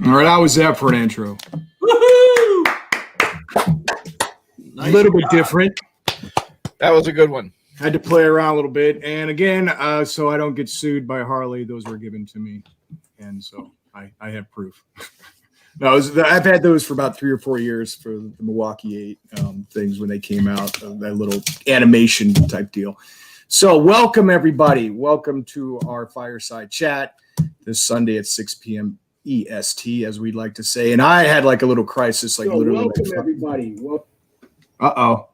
All right, how was that for an intro? Woohoo! A little bit different. That was a good one. Had to play around a little bit. And again, so I don't get sued by Harley, those were given to me. And so I have proof. No, I've had those for about 3 or 4 years for the Milwaukee 8 things when they came out, that little animation type deal. So welcome, everybody. Welcome to our Fireside chat this Sunday at 6 p.m. EST, as we'd like to say. And I had like a little crisis, like literally. Welcome, everybody. Uh-oh.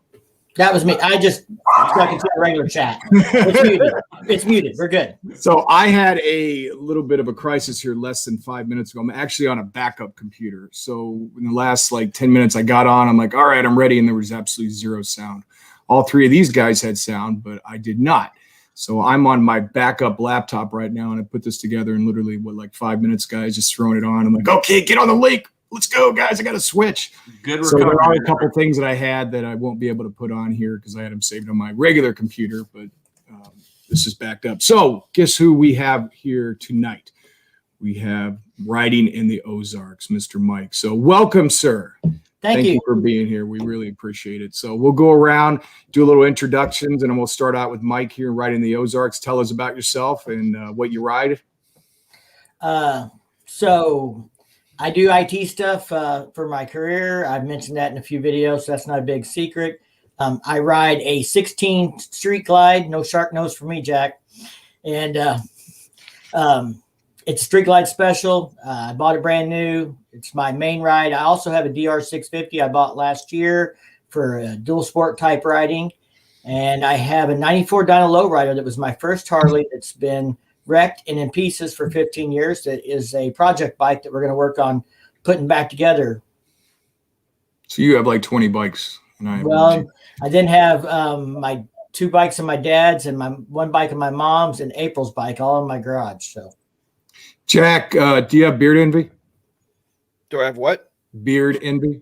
That was me. I just stuck into a regular chat. It's muted. It's muted. We're good. So I had a little bit of a crisis here less than 5 minutes ago. I'm actually on a backup computer. So in the last like 10 minutes I got on, I'm like, all right, I'm ready. And there was absolutely zero sound. All 3 of these guys had sound, but I did not. So I'm on my backup laptop right now. And I put this together in literally, like 5 minutes, guys, just throwing it on. I'm like, okay, get on the link. Let's go, guys. I got to switch. Good recovery. So there are a couple things that I had that I won't be able to put on here because I had them saved on my regular computer, but this is backed up. So guess who we have here tonight? We have riding in the Ozarks, Mr. Mike. So welcome, sir. Thank you for being here. We really appreciate it. So we'll go around, do a little introductions, and then we'll start out with Mike here riding the Ozarks. Tell us about yourself and what you ride. So I do IT stuff for my career. I've mentioned that in a few videos, so that's not a big secret. I ride a 16 Street Glide, no shark nose for me, Jack. And it's a Street Glide special. I bought it brand new. It's my main ride. I also have a DR 650 I bought last year for dual sport type riding. And I have a 94 Dyno Lowrider that was my first Harley that's been wrecked and in pieces for 15 years. That is a project bike that we're going to work on putting back together. So you have like 20 bikes. And I then have my 2 bikes of my dad's and my 1 bike of my mom's and April's bike all in my garage. So, Jack, do you have beard envy? Do I have what? Beard envy?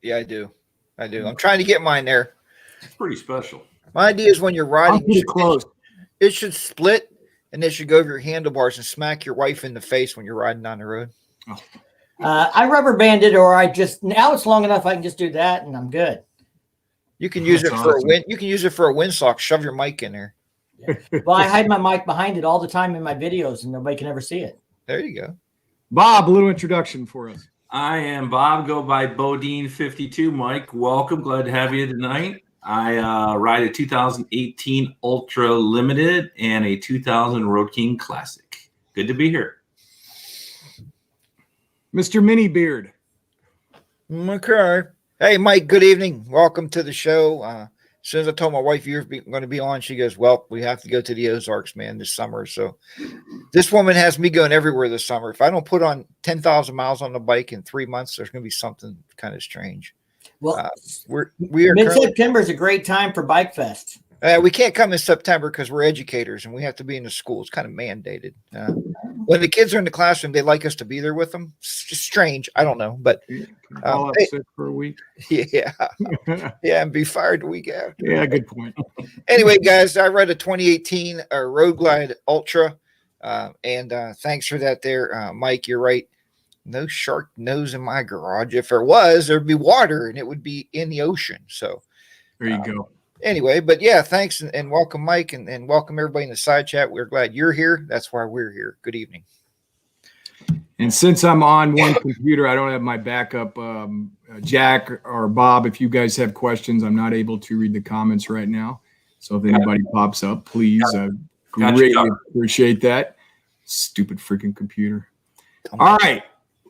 Yeah, I do. I'm trying to get mine there. It's pretty special. My idea is when you're riding, close. It should split, and it should go over your handlebars and smack your wife in the face when you're riding down the road. Oh. I rubber band it, or now it's long enough I can just do that and I'm good. You can use it for You can use it for a windsock. Shove your mic in there. Yeah. Well, I hide my mic behind it all the time in my videos, and nobody can ever see it. There you go. Bob, a little introduction for us. I am Bob, go by BoDean 52. Mike, welcome. Glad to have you tonight. I ride a 2018 Ultra Limited and a 2000 Road King Classic. Good to be here. Mr. Mini Beard. Okay. Hey, Mike, good evening. Welcome to the show. As soon as I told my wife you're going to be on, she goes, well, we have to go to the Ozarks, man, this summer. So this woman has me going everywhere this summer. If I don't put on 10,000 miles on the bike in 3 months, there's going to be something kind of strange. Well, we are mid-September is a great time for Bike Fest. We can't come in September because we're educators and we have to be in the school. It's kind of mandated. When the kids are in the classroom, they like us to be there with them. It's just strange. I don't know, but All sick for a week. Yeah, yeah, and be fired the week after. Yeah, good point. Anyway, guys, I ride a 2018 Road Glide Ultra, and thanks for that, there, Mike. You're right. No shark nose in my garage. If there was, there'd be water, and it would be in the ocean. So there you go. Anyway, but yeah, thanks and welcome, Mike, and welcome everybody in the side chat. We're glad you're here. That's why we're here. Good evening. And since I'm on one computer, I don't have my backup. Jack or Bob, if you guys have questions, I'm not able to read the comments right now. So if anybody pops up, please, greatly appreciate that. Stupid freaking computer. All right.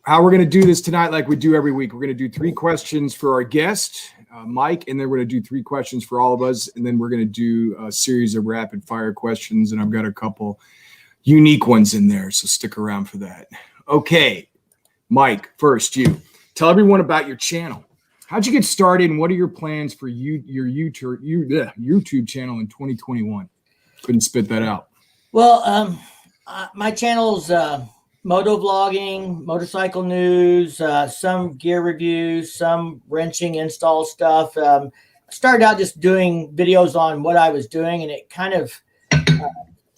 How we're going to do this tonight, like we do every week, we're going to do 3 questions for our guest, Mike, and then we're going to do 3 questions for all of us, and then we're going to do a series of rapid fire questions, and I've got a couple unique ones in there, so stick around for that. Okay, Mike, first you. Tell everyone about your channel. How'd you get started, and what are your plans for your YouTube channel in 2021? Couldn't spit that out. Well, my channel's moto vlogging, motorcycle news, some gear reviews, some wrenching install stuff. Started out just doing videos on what I was doing, and it kind of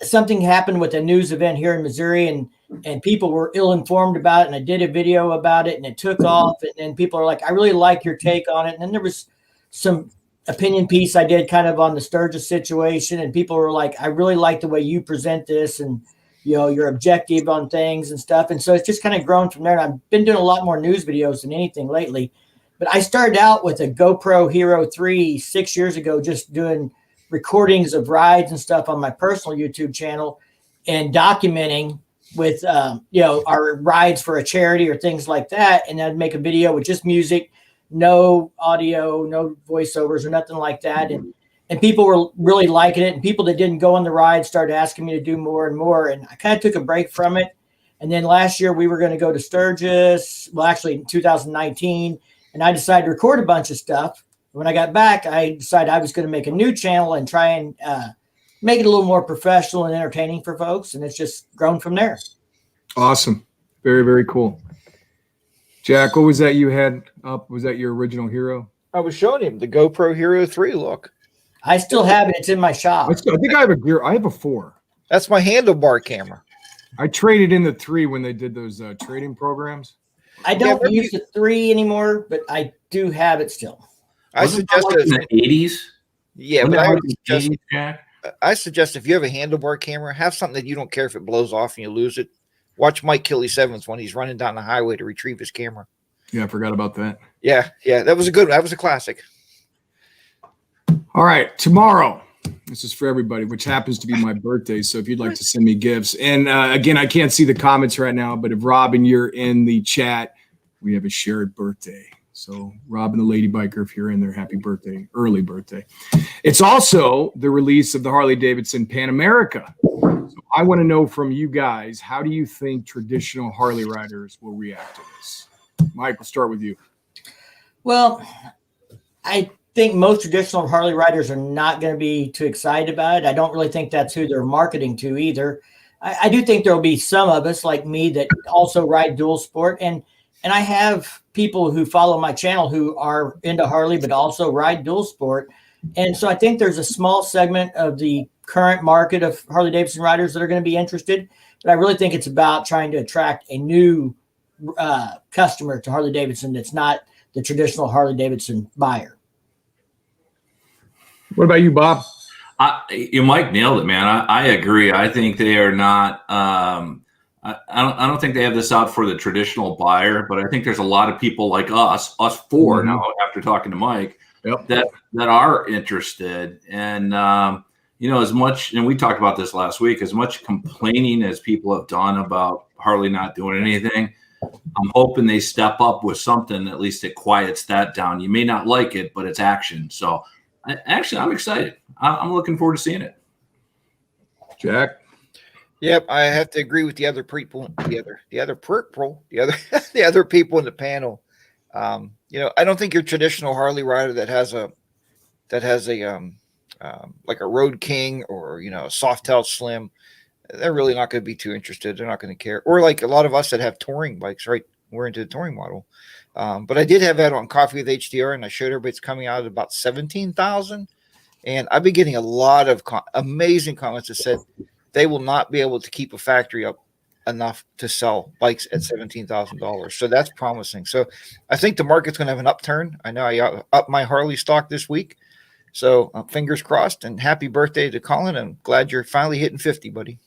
something happened with a news event here in Missouri, and people were ill-informed about it, and I did a video about it, and it took off, and then people are like, I really like your take on it. And then there was some opinion piece I did kind of on the Sturgis situation, and people were like, I really like the way you present this, and you're objective on things and stuff. And so it's just kind of grown from there. And I've been doing a lot more news videos than anything lately. But I started out with a GoPro Hero 3 6 years ago, just doing recordings of rides and stuff on my personal YouTube channel and documenting with, our rides for a charity or things like that. And I'd make a video with just music, no audio, no voiceovers or nothing like that. And people were really liking it. And people that didn't go on the ride started asking me to do more and more. And I kind of took a break from it. And then last year we were going to go to Sturgis. Well, actually in 2019. And I decided to record a bunch of stuff. When I got back, I decided I was going to make a new channel and try and make it a little more professional and entertaining for folks. And it's just grown from there. Awesome. Very, very cool. Jack, what was that you had up? Was that your original Hero? I was showing him the GoPro Hero 3 look. I still have it. It's in my shop. I think I have a gear. I have a 4. That's my handlebar camera. I traded in the 3 when they did those trading programs. I don't use the 3 anymore, but I do have it still. I suggest in the 80s. Yeah, Jack? I suggest if you have a handlebar camera, have something that you don't care if it blows off and you lose it. Watch Mike Killy Sevens when he's running down the highway to retrieve his camera. Yeah, I forgot about that. Yeah, that was a good one. That was a classic. All right, tomorrow. This is for everybody, which happens to be my birthday. So if you'd like to send me gifts. And again, I can't see the comments right now, but if Robin, you're in the chat, we have a shared birthday. So Robin, the Lady Biker, if you're in there, happy birthday, early birthday. It's also the release of the Harley Davidson Pan America. So I want to know from you guys, how do you think traditional Harley riders will react to this? Mike, we'll start with you. Well, I think most traditional Harley riders are not going to be too excited about it. I don't really think that's who they're marketing to either. I do think there will be some of us like me that also ride dual sport. And I have people who follow my channel who are into Harley, but also ride dual sport. And so I think there's a small segment of the current market of Harley Davidson riders that are going to be interested. But I really think it's about trying to attract a new customer to Harley Davidson that's not the traditional Harley Davidson buyer. What about you, Bob? Mike nailed it, man. I agree. I think they are not. I don't think they have this out for the traditional buyer, but I think there's a lot of people like us 4 now, after talking to Mike, that are interested. And as much, and we talked about this last week, as much complaining as people have done about Harley not doing anything, I'm hoping they step up with something, at least it quiets that down. You may not like it, but it's action. So I'm excited. I'm looking forward to seeing it. Jack? Yep, I have to agree with the other people, the other people in the panel. I don't think your traditional Harley rider that has a like a Road King or a Softail Slim, they're really not going to be too interested. They're not going to care. Or like a lot of us that have touring bikes, right? We're into the touring model. But I did have that on Coffee with HDR, and I showed everybody it's coming out at about 17,000. And I've been getting a lot of amazing comments that said they will not be able to keep a factory up enough to sell bikes at $17,000. So that's promising. So I think the market's going to have an upturn. I know I upped my Harley stock this week. So fingers crossed, and happy birthday to Colin. I'm glad you're finally hitting 50, buddy.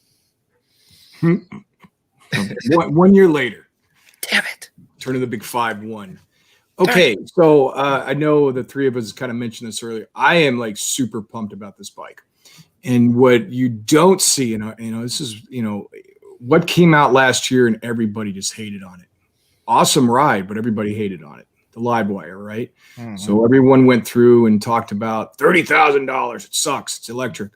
1 year later. Damn it. Turning the big 5-1. Okay, so I know the three of us kind of mentioned this earlier. I am like super pumped about this bike. And what you don't see, this is, what came out last year and everybody just hated on it. Awesome ride, but everybody hated on it. The live wire, right? Mm-hmm. So everyone went through and talked about $30,000. It sucks. It's electric.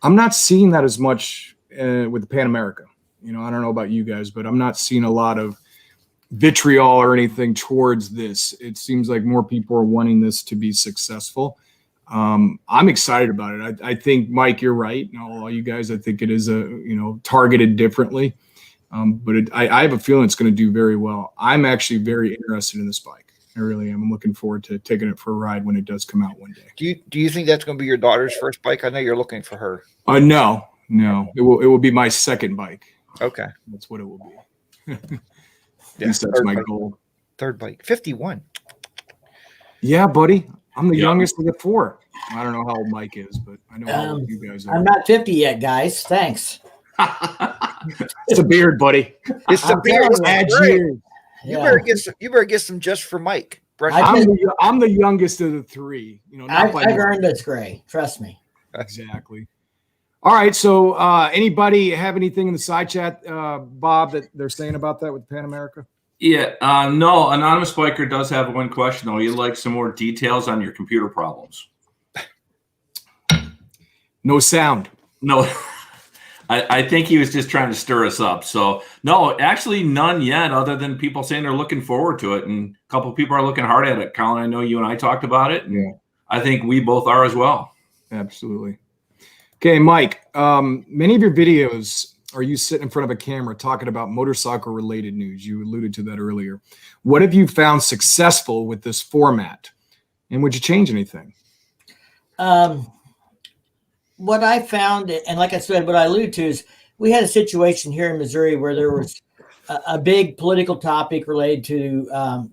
I'm not seeing that as much with the Pan America. I don't know about you guys, but I'm not seeing a lot of vitriol or anything towards this. It seems like more people are wanting this to be successful. I'm excited about it. I think, Mike, you're right. All you guys, I think it is targeted differently. But I have a feeling it's going to do very well. I'm actually very interested in this bike. I really am. I'm looking forward to taking it for a ride when it does come out one day. Do you think that's going to be your daughter's first bike? I know you're looking for her. No. No, it will be my second bike. Okay. That's what it will be. At Yeah, least that's my bike. goal. Third bike. 51. Yeah, buddy. I'm the Yeah. youngest of the four. I don't know how old Mike is, but I know how old you guys are. I'm not 50 yet, guys. Thanks. It's a beard, buddy. It's the I'm beer. telling you. Add Right. years. You Yeah. better get some just for Mike. I'm the youngest of the three. You know, not by I've much. earned this gray. Trust me. Exactly. All right. So, anybody have anything in the side chat, Bob, that they're saying about that with Pan America? Yeah, no, Anonymous Biker does have one question, though. You'd like some more details on your computer problems? No sound. No, I think he was just trying to stir us up. So, no, actually none yet, other than people saying they're looking forward to it. And a couple of people are looking hard at it. Colin, I know you and I talked about it. Yeah. I think we both are as well. Absolutely. Okay, Mike, many of your videos are you sitting in front of a camera talking about motorcycle related news. You alluded to that earlier. What have you found successful with this format? And would you change anything? What I found, and like I said, what I alluded to is we had a situation here in Missouri where there was a big political topic related to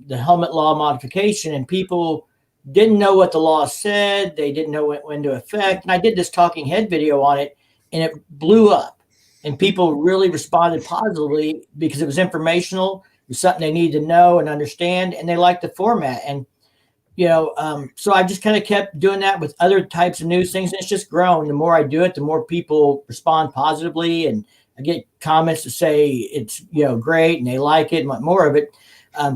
the helmet law modification, and people didn't know what the law said. They didn't know when to effect. And I did this talking head video on it, and it blew up. And people really responded positively because it was informational. It was something they needed to know and understand, and they liked the format. And so I just kind of kept doing that with other types of news things, and it's just grown. The more I do it, the more people respond positively, and I get comments to say it's great and they like it and want more of it.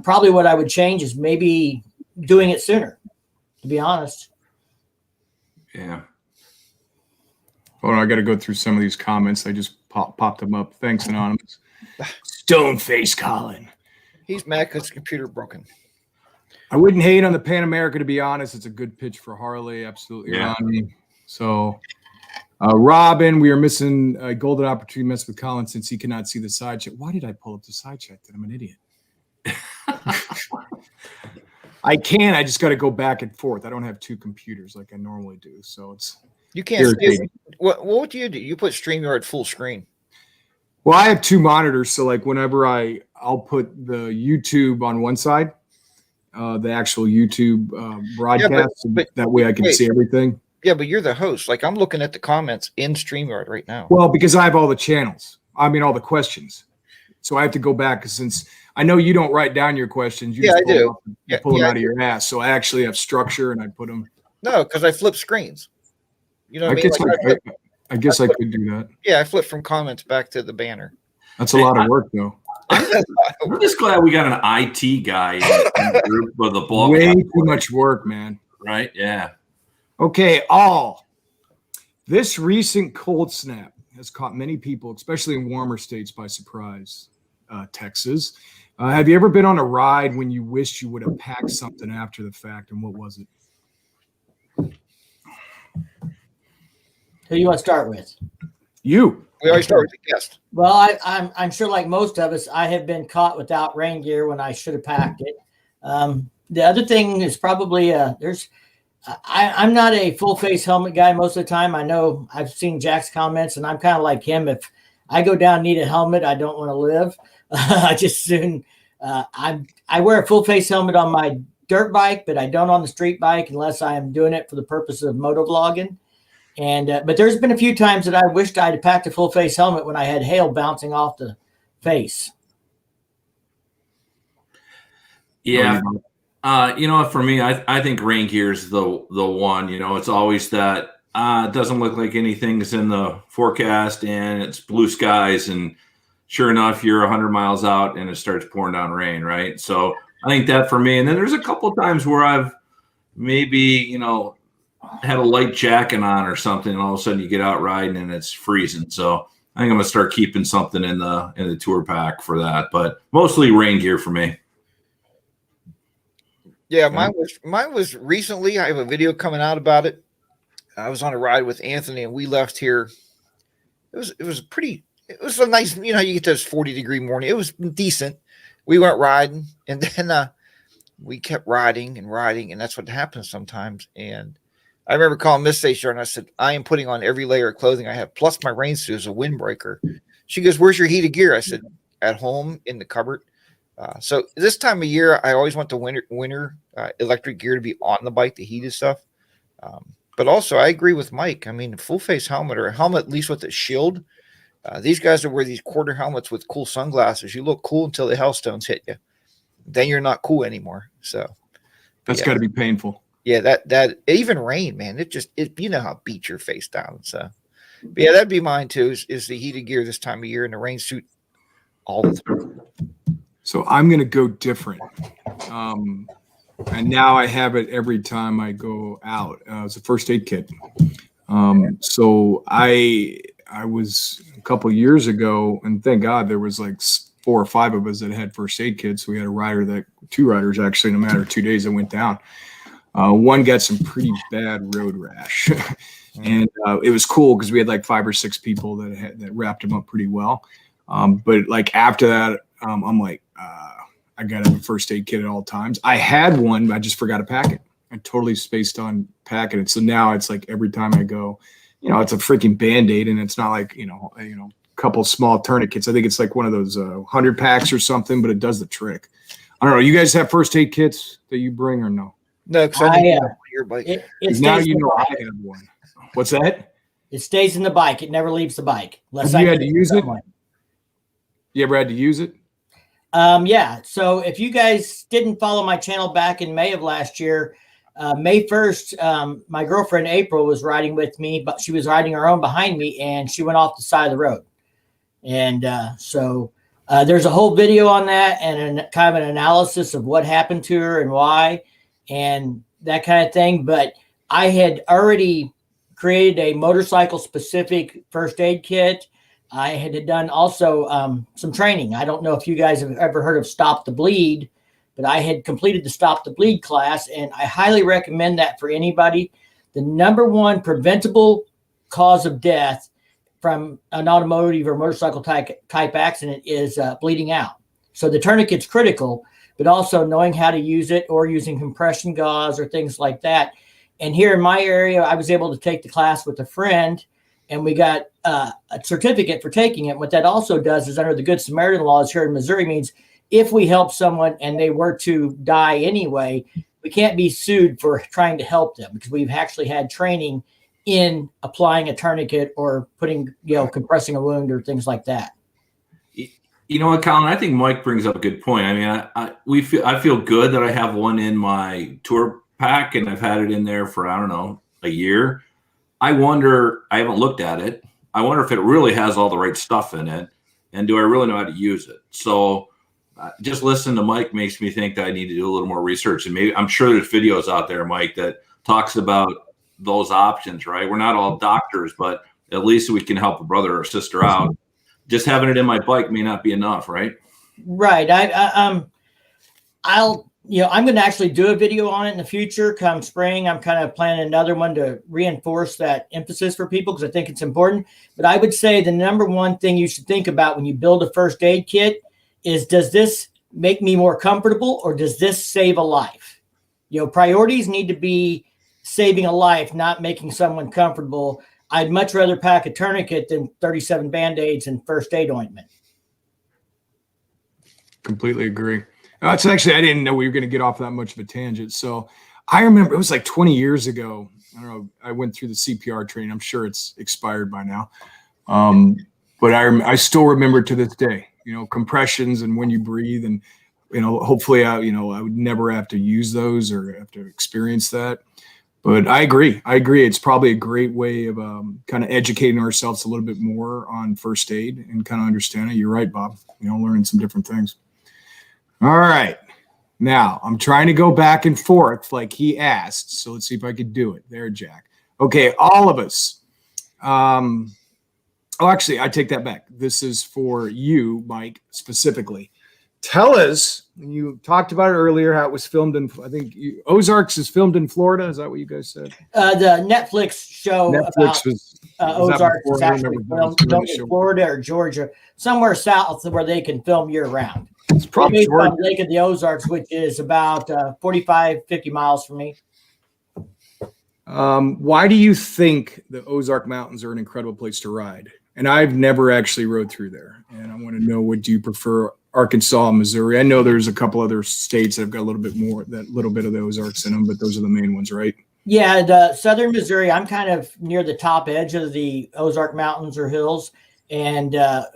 Probably what I would change is maybe doing it sooner, to be honest. Yeah. Hold on, I got to go through some of these comments. I just popped them up. Thanks, Anonymous. Stoneface Colin. He's mad because his computer broken. I wouldn't hate on the Pan America, to be honest. It's a good pitch for Harley. Absolutely. Yeah. Ronnie. So, Robin, we are missing a golden opportunity to mess with Colin since he cannot see the side chat. Why did I pull up the side chat? Then I'm an idiot. I can. I just got to go back and forth. I don't have two computers like I normally do. So You can't see irritating. what do? You put StreamYard full screen. Well, I have two monitors. So like whenever I'll put the YouTube on one side, the actual YouTube broadcast. but that way I can see everything. Yeah, but you're the host. Like I'm looking at the comments in StreamYard right now. Well, because I have all the channels. I mean, all the questions. So I have to go back since I know you don't write down your questions. You I pull do. them up and pull them I out of your ass. So I actually have structure and I put them. No, because I flip screens. You know what I mean? guess Like, I guess I could do that. yeah, I flip from comments back to the banner. That's a lot of work, though. I'm just glad we got an IT guy in the group with the bulk. Way too much work, man. Right? Yeah. Okay, this recent cold snap has caught many people, especially in warmer states, by surprise. Texas. Have you ever been on a ride when you wished you would have packed something after the fact, and what was it? Who do you want to start with? You. We always start with the guest. Well, I'm sure, like most of us, I have been caught without rain gear when I should have packed it. The other thing is probably I'm not a full face helmet guy most of the time. I know I've seen Jack's comments, and I'm kind of like him. If I go down and need a helmet, I don't want to live. I just soon I wear a full face helmet on my dirt bike, but I don't on the street bike unless I am doing it for the purpose of motovlogging. And but there's been a few times that I wished I'd packed a full face helmet when I had hail bouncing off the face. Yeah. For me, I think rain gear is the one. It's always that it doesn't look like anything's in the forecast and it's blue skies, and sure enough, you're 100 miles out and it starts pouring down rain, right? So I think that for me. And then there's a couple of times where I've maybe, had a light jacket on or something, and all of a sudden you get out riding and it's freezing. So I think I'm gonna start keeping something in the tour pack for that, but mostly rain gear for me. Yeah, mine was recently. I have a video coming out about it. I was on a ride with Anthony, and we left here. It was a nice, you get those 40-degree morning. It was decent. We went riding, and then we kept riding, and that's what happens sometimes. And I remember calling Miss Station and I said, I am putting on every layer of clothing I have, plus my rain suit is a windbreaker. She goes, where's your heated gear? I said, at home in the cupboard. So this time of year, I always want the winter electric gear to be on the bike, the heated stuff. But also, I agree with Mike. I mean, a full face helmet or a helmet, at least with a shield. These guys that wear these quarter helmets with cool sunglasses. You look cool until the hailstones hit you. Then you're not cool anymore. So That's got to be painful. Yeah, that even rain, man. It you know how it beats your face down. So, but yeah, that'd be mine too. Is the heated gear this time of year and the rain suit all the time. So I'm going to go different. And now I have it every time I go out. It's a first aid kit. So I was a couple years ago, and thank God there was like 4 or 5 of us that had first aid kits. We had two riders actually, in a matter of 2 days that went down. One got some pretty bad road rash. And it was cool because we had like 5 or 6 people that wrapped him up pretty well. But like after that, I'm like, I got to have a first aid kit at all times. I had one, but I just forgot to pack it. I totally spaced on packing it. So now it's like every time I go, it's a freaking Band-Aid, and it's not like, a couple small tourniquets. I think it's like one of those 100 packs or something, but it does the trick. I don't know. You guys have first aid kits that you bring or no? No, because I need your bike. Now I have one. What's that? It stays in the bike. It never leaves the bike. Have you had to use it? You ever had to use it? Yeah. So if you guys didn't follow my channel back in May of last year, May 1st, my girlfriend April was riding with me, but she was riding her own behind me, and she went off the side of the road. And so there's a whole video on that and kind of an analysis of what happened to her and why and that kind of thing. But I had already created a motorcycle specific first aid kit. I had done also some training. I don't know if you guys have ever heard of Stop the Bleed, but I had completed the Stop the Bleed class, and I highly recommend that for anybody. The number one preventable cause of death from an automotive or motorcycle type accident is bleeding out. So the tourniquet's critical, but also knowing how to use it or using compression gauze or things like that. And here in my area, I was able to take the class with a friend, and we got a certificate for taking it. What that also does is, under the Good Samaritan laws here in Missouri, means if we help someone and they were to die anyway, we can't be sued for trying to help them, because we've actually had training in applying a tourniquet or putting, compressing a wound or things like that. You know what, Colin? I think Mike brings up a good point. I mean, I feel good that I have one in my tour pack, and I've had it in there for, I don't know, a year. I wonder, I haven't looked at it. I wonder if it really has all the right stuff in it, and do I really know how to use it? So just listening to Mike makes me think that I need to do a little more research. And maybe, I'm sure there's videos out there, Mike, that talks about those options, right? We're not all doctors, but at least we can help a brother or sister out. Just having it in my bike may not be enough, right? Right. I'm going to actually do a video on it in the future. Come spring, I'm kind of planning another one to reinforce that emphasis for people, because I think it's important. But I would say the number one thing you should think about when you build a first aid kit is, does this make me more comfortable, or does this save a life? Priorities need to be saving a life, not making someone comfortable. I'd much rather pack a tourniquet than 37 Band-Aids and first aid ointment. Completely agree. It's actually, I didn't know we were going to get off that much of a tangent. So I remember it was like 20 years ago. I don't know. I went through the CPR training. I'm sure it's expired by now. But I still remember to this day, compressions and when you breathe, and, hopefully I would never have to use those or have to experience that. But I agree. It's probably a great way of kind of educating ourselves a little bit more on first aid and kind of understanding. You're right, Bob. Learning some different things. All right. Now, I'm trying to go back and forth like he asked. So let's see if I could do it. There, Jack. Okay, all of us. Actually, I take that back. This is for you, Mike, specifically. Tell us, you talked about it earlier, how it was filmed in, I think, Ozarks is filmed in Florida. Is that what you guys said? The Netflix show about Ozarks is actually filmed in Florida or Georgia, somewhere south where they can film year round. It's probably Georgia. Lake of the Ozarks, which is about 45, 50 miles from me. Why do you think the Ozark Mountains are an incredible place to ride? And I've never actually rode through there. And I want to know, would you prefer Arkansas, Missouri? I know there's a couple other states that have got a little bit more, that little bit of the Ozarks in them, but those are the main ones, right? Yeah, the southern Missouri, I'm kind of near the top edge of the Ozark Mountains or hills, and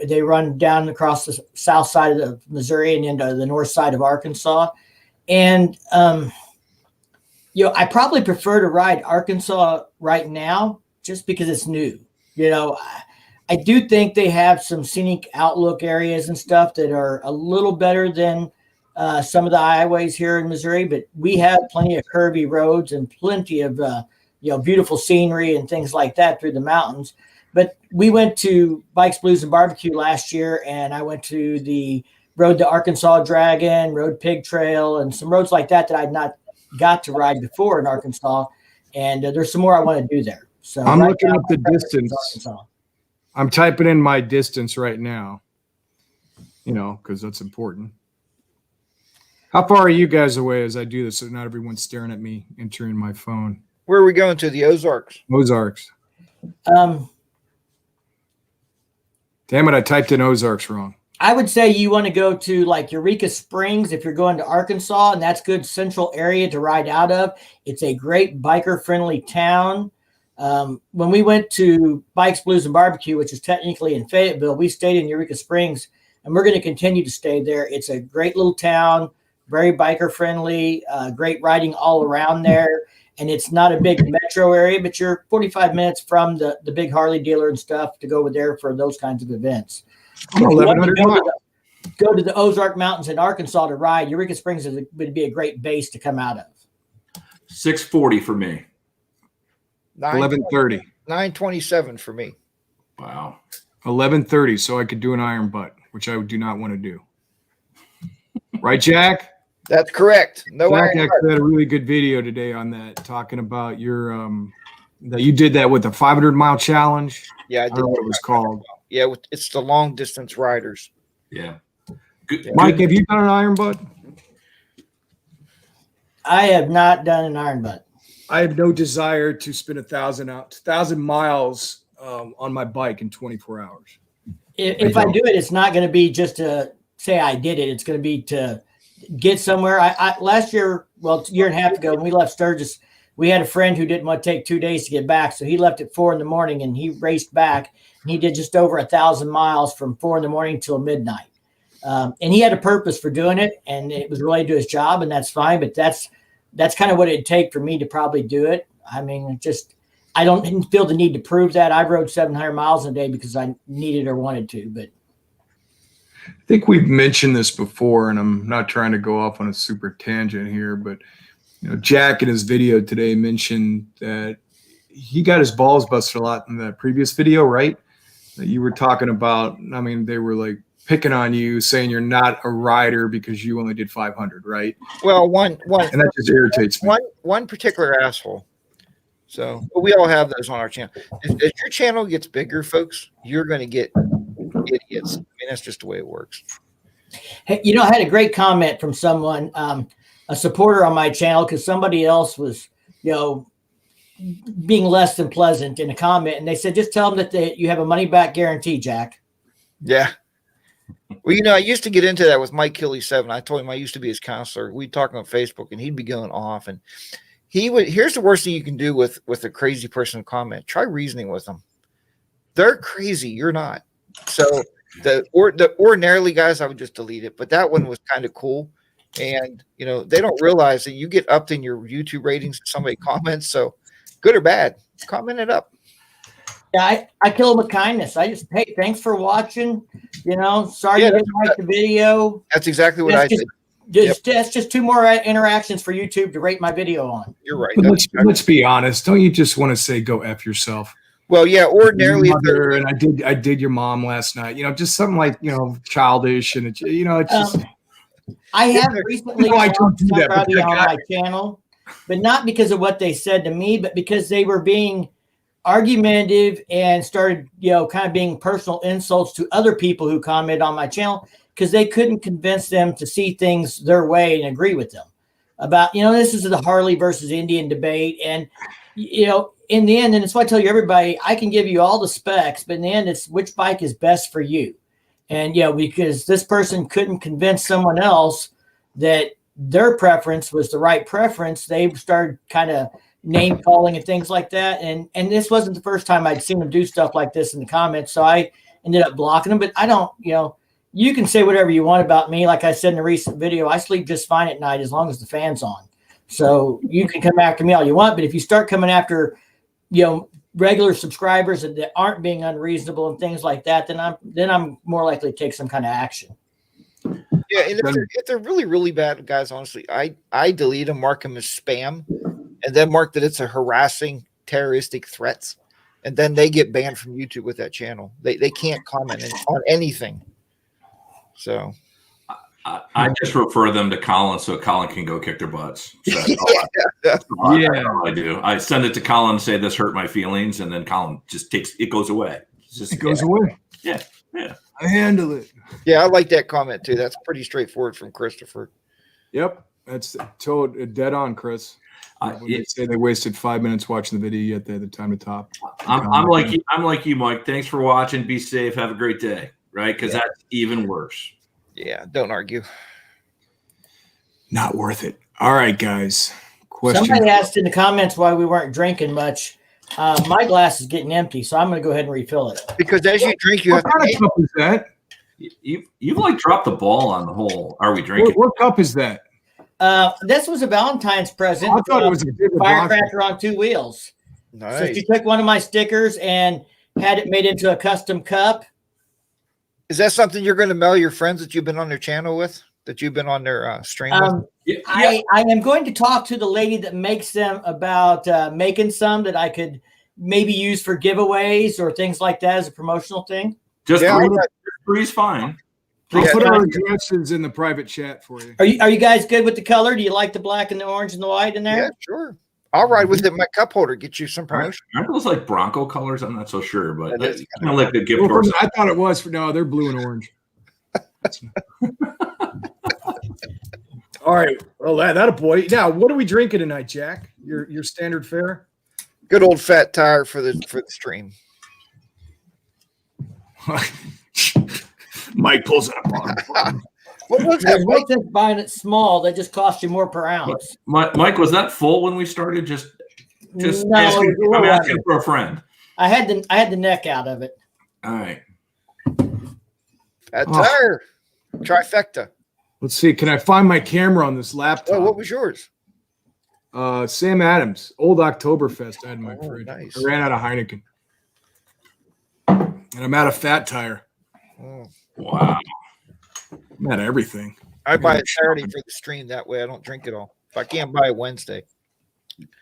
they run down across the south side of the Missouri and into the north side of Arkansas. And, I probably prefer to ride Arkansas right now just because it's new. I do think they have some scenic outlook areas and stuff that are a little better than some of the highways here in Missouri, but we have plenty of curvy roads and plenty of, beautiful scenery and things like that through the mountains. But we went to Bikes, Blues, and Barbecue last year, and I went to the Road to Arkansas Dragon, Road Pig Trail, and some roads like that I'd not got to ride before in Arkansas. And there's some more I want to do there. So I'm looking up the distance. I'm typing in my distance right now, because that's important. How far are you guys away as I do this so not everyone's staring at me entering my phone? Where are we going to? The Ozarks. Ozarks. Damn it, I typed in Ozarks wrong. I would say you want to go to like Eureka Springs if you're going to Arkansas, and that's good central area to ride out of. It's a great biker-friendly town. When we went to Bikes, Blues, and Barbecue, which is technically in Fayetteville, we stayed in Eureka Springs, and we're going to continue to stay there. It's a great little town, very biker-friendly, great riding all around there. And it's not a big metro area, but you're 45 minutes from the big Harley dealer and stuff to go over there for those kinds of events. If 1,100 miles. Go to the Ozark Mountains in Arkansas to ride. Eureka Springs would be a great base to come out of. 640 for me. 11:30. 9:27 for me. Wow. 11:30, so I could do an iron butt, which I do not want to do. Right, Jack? That's correct. No, Jack actually had a really good video today on that, talking about your that you did that with the 500-mile challenge. Yeah, I don't know what it was called. Yeah, it's the long distance riders. Yeah. Good. Mike, have you done an iron butt? I have not done an iron butt. I have no desire to spend 1,000 miles on my bike in 24 hours. If I do it, it's not going to be just to say I did it. It's going to be to get somewhere. I last year, a year and a half ago, when we left Sturgis, we had a friend who didn't want to take 2 days to get back. So he left at 4 a.m. and he raced back. And he did just over 1,000 miles from 4 a.m. till midnight. And he had a purpose for doing it, and it was related to his job, and that's fine. But that's kind of what it'd take for me to probably do it. I mean, I don't feel the need to prove that. I rode 700 miles a day because I needed or wanted to, but I think we've mentioned this before, and I'm not trying to go off on a super tangent here, but Jack in his video today mentioned that he got his balls busted a lot in that previous video, right? That you were talking about. I mean, they were like picking on you, saying you're not a rider because you only did 500, right? Well, one, and that just irritates me. One particular asshole. So we all have those on our channel. As your channel gets bigger, folks, you're going to get idiots. I mean, that's just the way it works. Hey, I had a great comment from someone, a supporter on my channel, because somebody else was, being less than pleasant in a comment, and they said, just tell them that you have a money back guarantee, Jack. Yeah. Well, I used to get into that with Mike Killy 7. I told him I used to be his counselor. We'd talk on Facebook, and he'd be going off, and he would. Here's the worst thing you can do with a crazy person comment. Try reasoning with them. They're crazy. You're not. So the ordinarily guys, I would just delete it. But that one was kind of cool. And, they don't realize that you get upped in your YouTube ratings if somebody comments. So good or bad, comment it up. Yeah, I kill them with kindness. I just, hey, thanks for watching. Sorry you didn't like the video. That's exactly what I did. That's just 2 more interactions for YouTube to rate my video on. You're right. Let's be honest. Don't you just want to say go F yourself? Well, yeah, ordinarily. And I did your mom last night. Just something like, childish. And, it's just. I have recently I don't do that, on my channel, but not because of what they said to me, but because they were being argumentative and started, kind of being personal insults to other people who commented on my channel because they couldn't convince them to see things their way and agree with them about, this is the Harley versus Indian debate. And in the end, and it's why I tell you, everybody, I can give you all the specs, but in the end, it's which bike is best for you. And, because this person couldn't convince someone else that their preference was the right preference, they started kind of name calling and things like that. And this wasn't the first time I'd seen them do stuff like this in the comments. So I ended up blocking them, but I don't, you can say whatever you want about me. Like I said in a recent video, I sleep just fine at night as long as the fan's on. So you can come after me all you want, but if you start coming after, regular subscribers that aren't being unreasonable and things like that, then I'm more likely to take some kind of action. Yeah, and if they're really, really bad guys, honestly, I delete them, mark them as spam, and then mark that it's a harassing, terroristic threats, and then they get banned from YouTube with that channel. They can't comment on anything. So I just refer them to Colin so Colin can go kick their butts. So that's all I do. I send it to Colin and say this hurt my feelings, and then Colin just it goes away. It goes away. Yeah. I handle it. Yeah, I like that comment too. That's pretty straightforward from Christopher. Yep, that's dead on, Chris. They say they wasted 5 minutes watching the video, yet they had the time to top. I'm like you, Mike. Thanks for watching. Be safe. Have a great day. Right? Because that's even worse. Yeah, don't argue. Not worth it. All right, guys. Question. Somebody asked in the comments why we weren't drinking much. My glass is getting empty, so I'm going to go ahead and refill it. Because as you drink, you have what kind of cup is that? You've like dropped the ball on the whole. Are we drinking? What cup is that? This was a Valentine's present. I thought it was a firecracker on 2 wheels. Nice. So she took one of my stickers and had it made into a custom cup. Is that something you're going to mail your friends that you've been on their channel with? That you've been on their stream with? I am going to talk to the lady that makes them about making some that I could maybe use for giveaways or things like that as a promotional thing. Just three's fine. I'll put our addresses in the private chat for you. Are you guys good with the color? Do you like the black and the orange and the white in there? Yeah, sure. I'll ride with it. My cup holder, get you some promotion. Aren't those like Bronco colors? I'm not so sure, but it's kind of like the gift. I thought it was they're blue and orange. All right. Well, that a boy. Now, what are we drinking tonight, Jack? Your standard fare? Good old fat tire for the stream. Mike pulls it up. What was that? There's no sense buying it small. That just costs you more per ounce. Mike, was that full when we started? Just no, I'm asking for a friend. I had the neck out of it. All right. Fat tire. Trifecta. Let's see. Can I find my camera on this laptop? Oh, what was yours? Sam Adams, old Oktoberfest I had in my fridge. Nice. I ran out of Heineken. And I'm out of fat tire. Oh. Wow. I'm out of everything. I buy it Saturday for the stream. That way I don't drink it all. If I can't buy it Wednesday.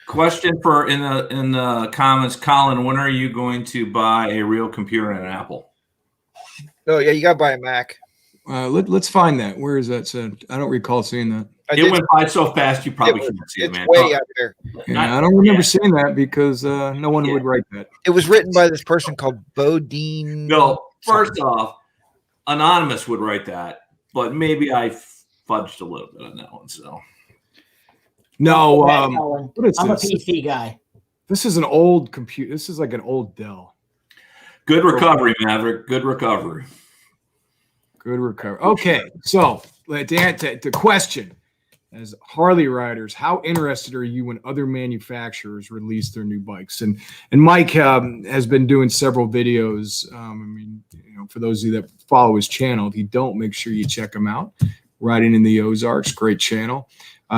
Question for in the comments, Colin, when are you going to buy a real computer and an Apple? Oh, yeah, you got to buy a Mac. Let's find that. Where is that said? I don't recall seeing that. It went by so fast you probably can't see it, man. Way out there. Yeah, I don't remember seeing that because no one would write that. It was written by this person called BoDean. No, first off, Anonymous would write that, but maybe I fudged a little bit on that one. So no, what is I'm this? a PC guy. This is an old computer. This is like an old Dell. Good recovery, Maverick. Good recovery. Good recovery. Okay, so the question. As Harley riders, how interested are you when other manufacturers release their new bikes? And Mike has been doing several videos. For those of you that follow his channel, if you don't, make sure you check him out. Riding in the Ozarks, great channel.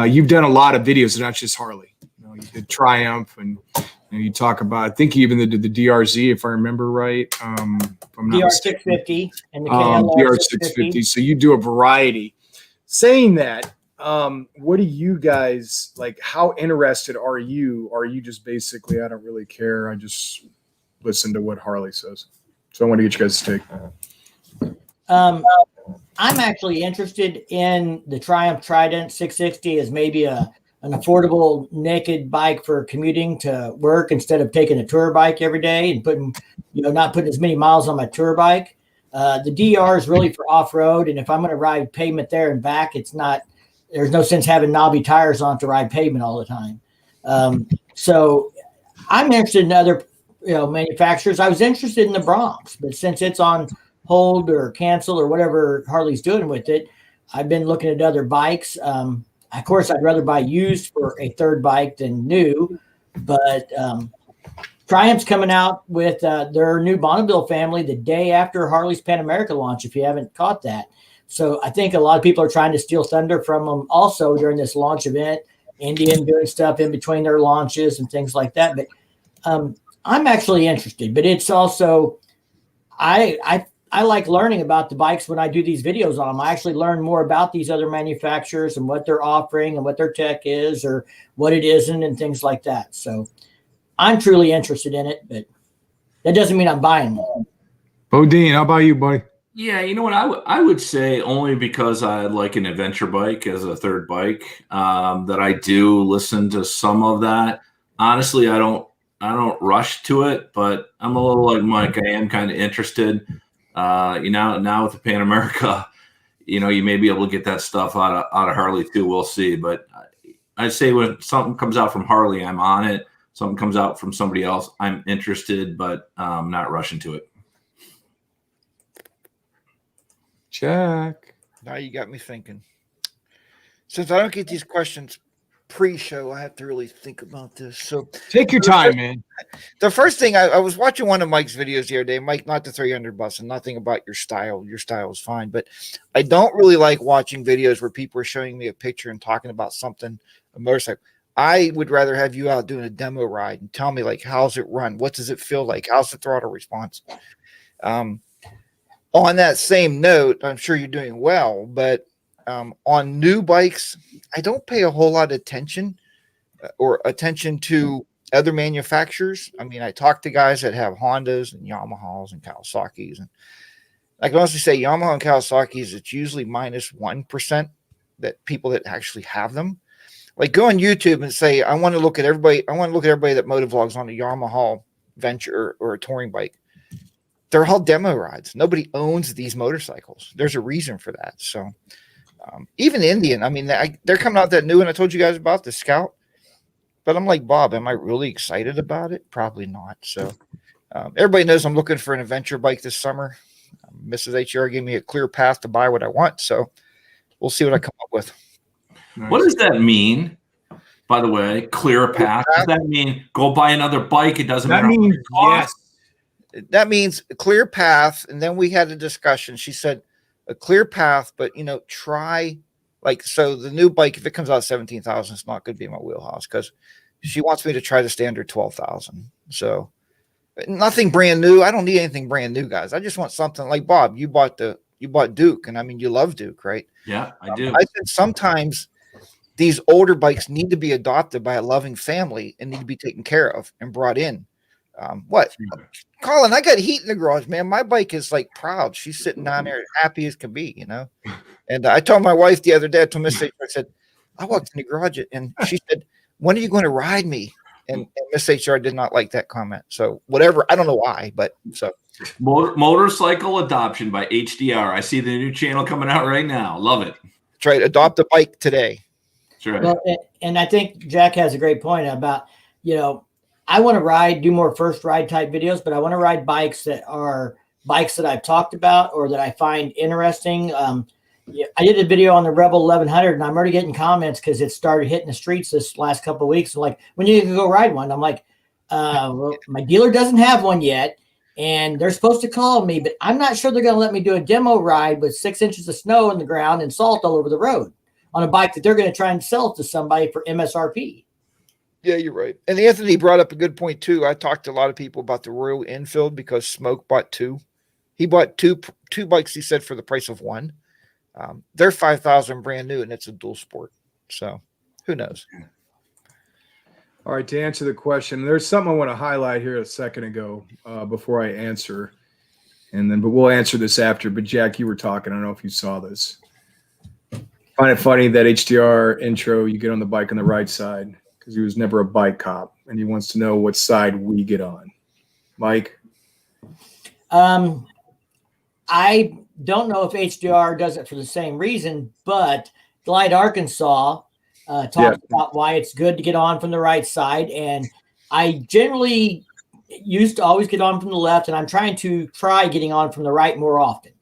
You've done a lot of videos, not just Harley. You did Triumph, and you talk about. I think you even did the DRZ, if I remember right. DR650 and the DR650. So you do a variety. Saying that. What do you guys like? How interested are you? Are you just basically, I don't really care. I just listen to what Harley says. So I want to get you guys' take. I'm actually interested in the Triumph Trident 660 as maybe an affordable naked bike for commuting to work instead of taking a tour bike every day and not putting as many miles on my tour bike. The DR is really for off-road. And if I'm going to ride pavement there and back, there's no sense having knobby tires on to ride pavement all the time. So I'm interested in other, manufacturers. I was interested in the Bronx, but since it's on hold or cancel or whatever Harley's doing with it, I've been looking at other bikes. Of course, I'd rather buy used for a third bike than new, but Triumph's coming out with their new Bonneville family the day after Harley's Pan America launch, if you haven't caught that. So I think a lot of people are trying to steal thunder from them also during this launch event. Indian doing stuff in between their launches and things like that. But I'm actually interested. But it's also I like learning about the bikes when I do these videos on them. I actually learn more about these other manufacturers and what they're offering and what their tech is or what it isn't and things like that. So I'm truly interested in it, but that doesn't mean I'm buying one. BoDean, how about you, buddy? Yeah, you know what? I would say only because I like an adventure bike as a third bike that I do listen to some of that. Honestly, I don't rush to it, but I'm a little like Mike. I am kind of interested. Now with the Pan America, you may be able to get that stuff out of Harley too. We'll see. But I'd say when something comes out from Harley, I'm on it. Something comes out from somebody else, I'm interested, but not rushing to it. Jack. Now you got me thinking. Since I don't get these questions pre-show, I have to really think about this. So take your time, man. The first thing I was watching one of Mike's videos the other day. Mike, not to throw you under the bus and nothing about your style. Your style is fine, but I don't really like watching videos where people are showing me a picture and talking about something, a motorcycle. I would rather have you out doing a demo ride and tell me, like, how's it run? What does it feel like? How's the throttle response? On that same note, I'm sure you're doing well, but on new bikes, I don't pay a whole lot of attention to other manufacturers. I mean, I talk to guys that have Hondas and Yamahas and Kawasaki's, and I can honestly say Yamaha and Kawasaki's, it's usually minus 1% that people that actually have them. Like, go on YouTube and say, I want to look at everybody that motovlogs on a Yamaha Venture or a touring bike. They're all demo rides. Nobody owns these motorcycles. There's a reason for that. So even Indian, I mean, they're coming out that new one I told you guys about, the Scout. But I'm like, Bob, am I really excited about it? Probably not. So everybody knows I'm looking for an adventure bike this summer. Mrs. HR gave me a clear path to buy what I want. So we'll see what I come up with. Nice. What does that mean, by the way? Clear a path? Does that mean go buy another bike? It doesn't matter. That means yes. That means a clear path. And then we had a discussion. She said a clear path, but try so the new bike, if it comes out 17,000, it's not going to be in my wheelhouse because she wants me to try the standard 12,000. So nothing brand new. I don't need anything brand new, guys. I just want something like Bob. You bought Duke, and I mean, you love Duke, right? Yeah, I do. I said sometimes these older bikes need to be adopted by a loving family and need to be taken care of and brought in. What? Colin, I got heat in the garage, man. My bike is like proud. She's sitting down there happy as can be, And I told my wife the other day, I told Miss HR, I said, I walked in the garage and she said, when are you going to ride me? And Miss HR did not like that comment. So whatever, I don't know why, but so. Motorcycle adoption by HDR. I see the new channel coming out right now. Love it. That's right. Adopt a bike today. That's right. Well, and I think Jack has a great point about, I want to do more first ride type videos, but I want to ride bikes that are bikes that I've talked about or that I find interesting. I did a video on the Rebel 1100 and I'm already getting comments because it started hitting the streets this last couple of weeks. Like, when you can go ride one, I'm like, well, my dealer doesn't have one yet. And they're supposed to call me, but I'm not sure they're going to let me do a demo ride with 6 inches of snow in the ground and salt all over the road on a bike that they're going to try and sell to somebody for MSRP. Yeah, you're right. And Anthony brought up a good point too. I talked to a lot of people about the Royal Enfield because Smoke bought two. He bought two bikes, he said, for the price of one. They're 5,000 brand new, and it's a dual sport. So who knows? All right, to answer the question, there's something I want to highlight here a second ago before I answer, but we'll answer this after. But Jack, you were talking. I don't know if you saw this. Find it funny that HDR intro, you get on the bike on the right side because he was never a bike cop, and he wants to know what side we get on. Mike? I don't know if HDR does it for the same reason, but Glide Arkansas talked about why it's good to get on from the right side. And I generally used to always get on from the left, and I'm trying to try getting on from the right more often.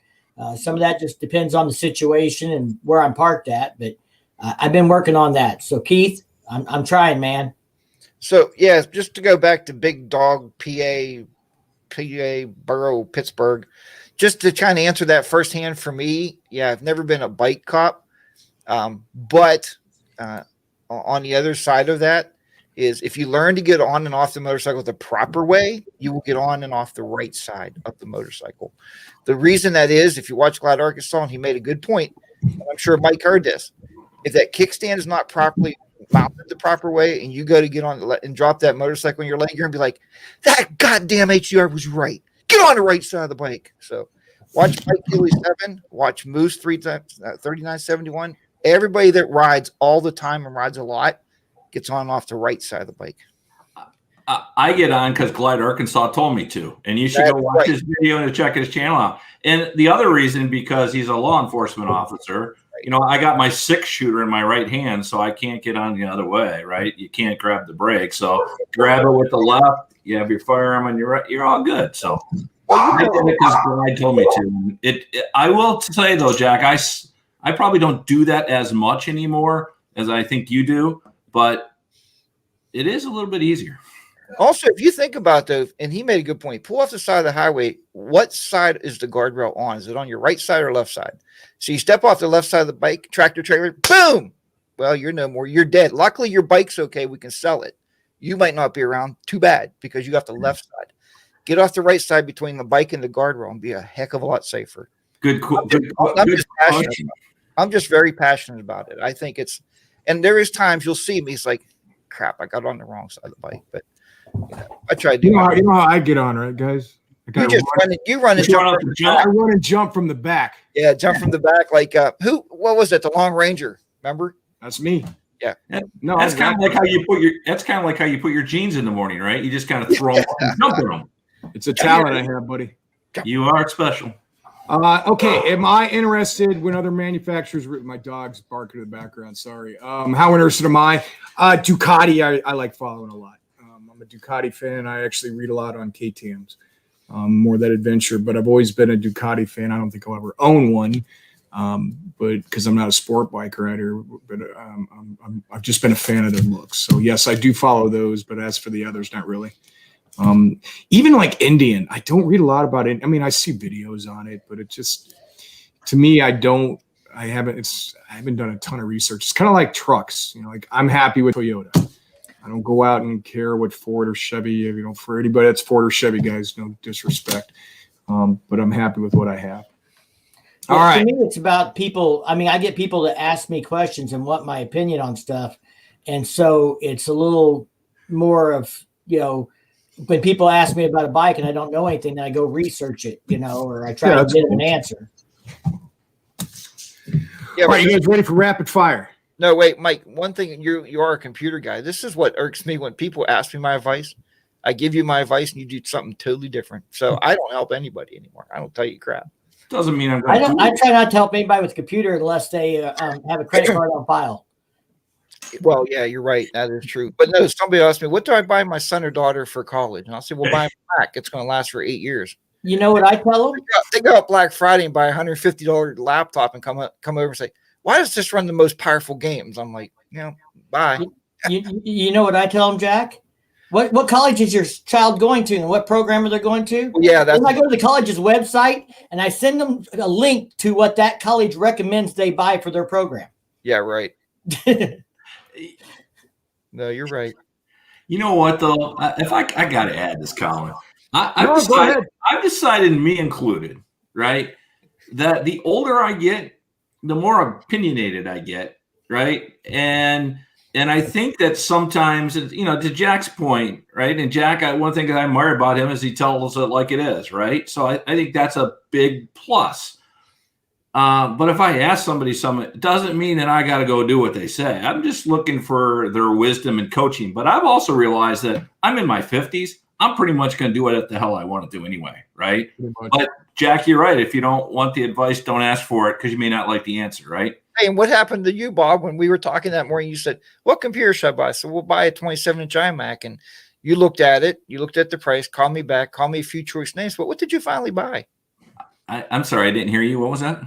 Some of that just depends on the situation and where I'm parked at, but I've been working on that. So Keith, I'm trying, man. So yeah, just to go back to Big Dog, PA, Borough, Pittsburgh, just to kind of answer that firsthand for me. Yeah, I've never been a bike cop, but on the other side of that is if you learn to get on and off the motorcycle the proper way, you will get on and off the right side of the motorcycle. The reason that is, if you watch Glad Arkansas, and he made a good point, and I'm sure Mike heard this, if that kickstand is not properly mounted the proper way and you go to get on and drop that motorcycle on your leg, you're going to be like, that goddamn HDR was right. Get on the right side of the bike. So watch Mike Gilly 7, watch Moose 3971. Everybody that rides all the time and rides a lot gets on and off the right side of the bike. I get on because Glide Arkansas told me to, and you should go watch his video and check his channel out. And the other reason, because he's a law enforcement officer, you know, I got my 6-shooter in my right hand, so I can't get on the other way, right? You can't grab the brake. So grab it with the left, you have your firearm on your right, you're all good. So I did it because Glide told me to. I will say, though, Jack, I probably don't do that as much anymore as I think you do, but it is a little bit easier. Also, if you think about those, and he made a good point, pull off the side of the highway. What side is the guardrail on? Is it on your right side or left side? So you step off the left side of the bike, tractor trailer, boom. Well, you're no more. You're dead. Luckily, your bike's okay. We can sell it. You might not be around. Too bad, because you got the left side. Get off the right side between the bike and the guardrail and be a heck of a lot safer. I'm just very passionate about it. I think it's, and there is times you'll see me. It's like, crap, I got on the wrong side of the bike, but. I try to do. You know how I get on, right, guys? You run and jump. I run and jump from the back. Yeah, jump from the back. Like what was it? The Long Ranger. Remember? That's me. Yeah. No, that's kind of like how you put your. That's kind of like how you put your jeans in the morning, right? You just kind of throw them, jump in them. It's a talent I have, buddy. You are special. Okay. Am I interested when other manufacturers? My dog's barking in the background. Sorry. How interested am I? Ducati. I like following a lot. I'm a Ducati fan. I actually read a lot on KTM's, more that adventure, but I've always been a Ducati fan. I don't think I'll ever own one, but because I'm not a sport bike rider, but I've just been a fan of their looks. So yes, I do follow those, but as for the others, not really. Even like Indian, I don't read a lot about it. I mean, I see videos on it, but it just, to me, I haven't done a ton of research. It's kind of like trucks, you know, like I'm happy with Toyota. I don't go out and care what Ford or Chevy, you know, for anybody that's Ford or Chevy, guys, no disrespect. But I'm happy with what I have. All right. To me, it's about people. I mean, I get people to ask me questions and want my opinion on stuff. And so it's a little more of, you know, when people ask me about a bike and I don't know anything, then I go research it, you know, or I try to get an answer. Yeah, all right, you guys ready for rapid fire? No, wait, Mike, one thing, you are a computer guy. This is what irks me when people ask me my advice. I give you my advice and you do something totally different. So I don't help anybody anymore. I don't tell you crap. Doesn't mean I'm going to. I try not to help anybody with a computer unless they have a credit card on file. Well, yeah, you're right. That is true. But no, somebody asked me, what do I buy my son or daughter for college? And I'll say, well, buy them Mac. It's going to last for 8 years. You know what I tell them? They go up Black Friday and buy a $150 laptop and come over and say, why does this run the most powerful games? I'm like, you know, bye. You know what I tell them, Jack? What college is your child going to and what program are they going to? Yeah, that's. I go to the college's website and I send them a link to what that college recommends they buy for their program. Yeah, right. No, you're right. You know what, though? If I got to add this, Colin. I've decided, me included, right, that the older I get, the more opinionated I get, right? And I think that sometimes, you know, to Jack's point, right? And Jack, one thing that I admire about him is he tells it like it is, right? So I think that's a big plus. But if I ask somebody something, it doesn't mean that I got to go do what they say. I'm just looking for their wisdom and coaching. But I've also realized that I'm in my 50s. I'm pretty much going to do what the hell I want to do anyway, right? But Jack, you're right. If you don't want the advice, don't ask for it because you may not like the answer, right? Hey, and what happened to you, Bob, when we were talking that morning? You said, what computer should I buy? So we'll buy a 27-inch iMac. And You looked at it. You looked at the price. Call me back. Call me a few choice names. But what did you finally buy? I'm sorry, I didn't hear you. What was that?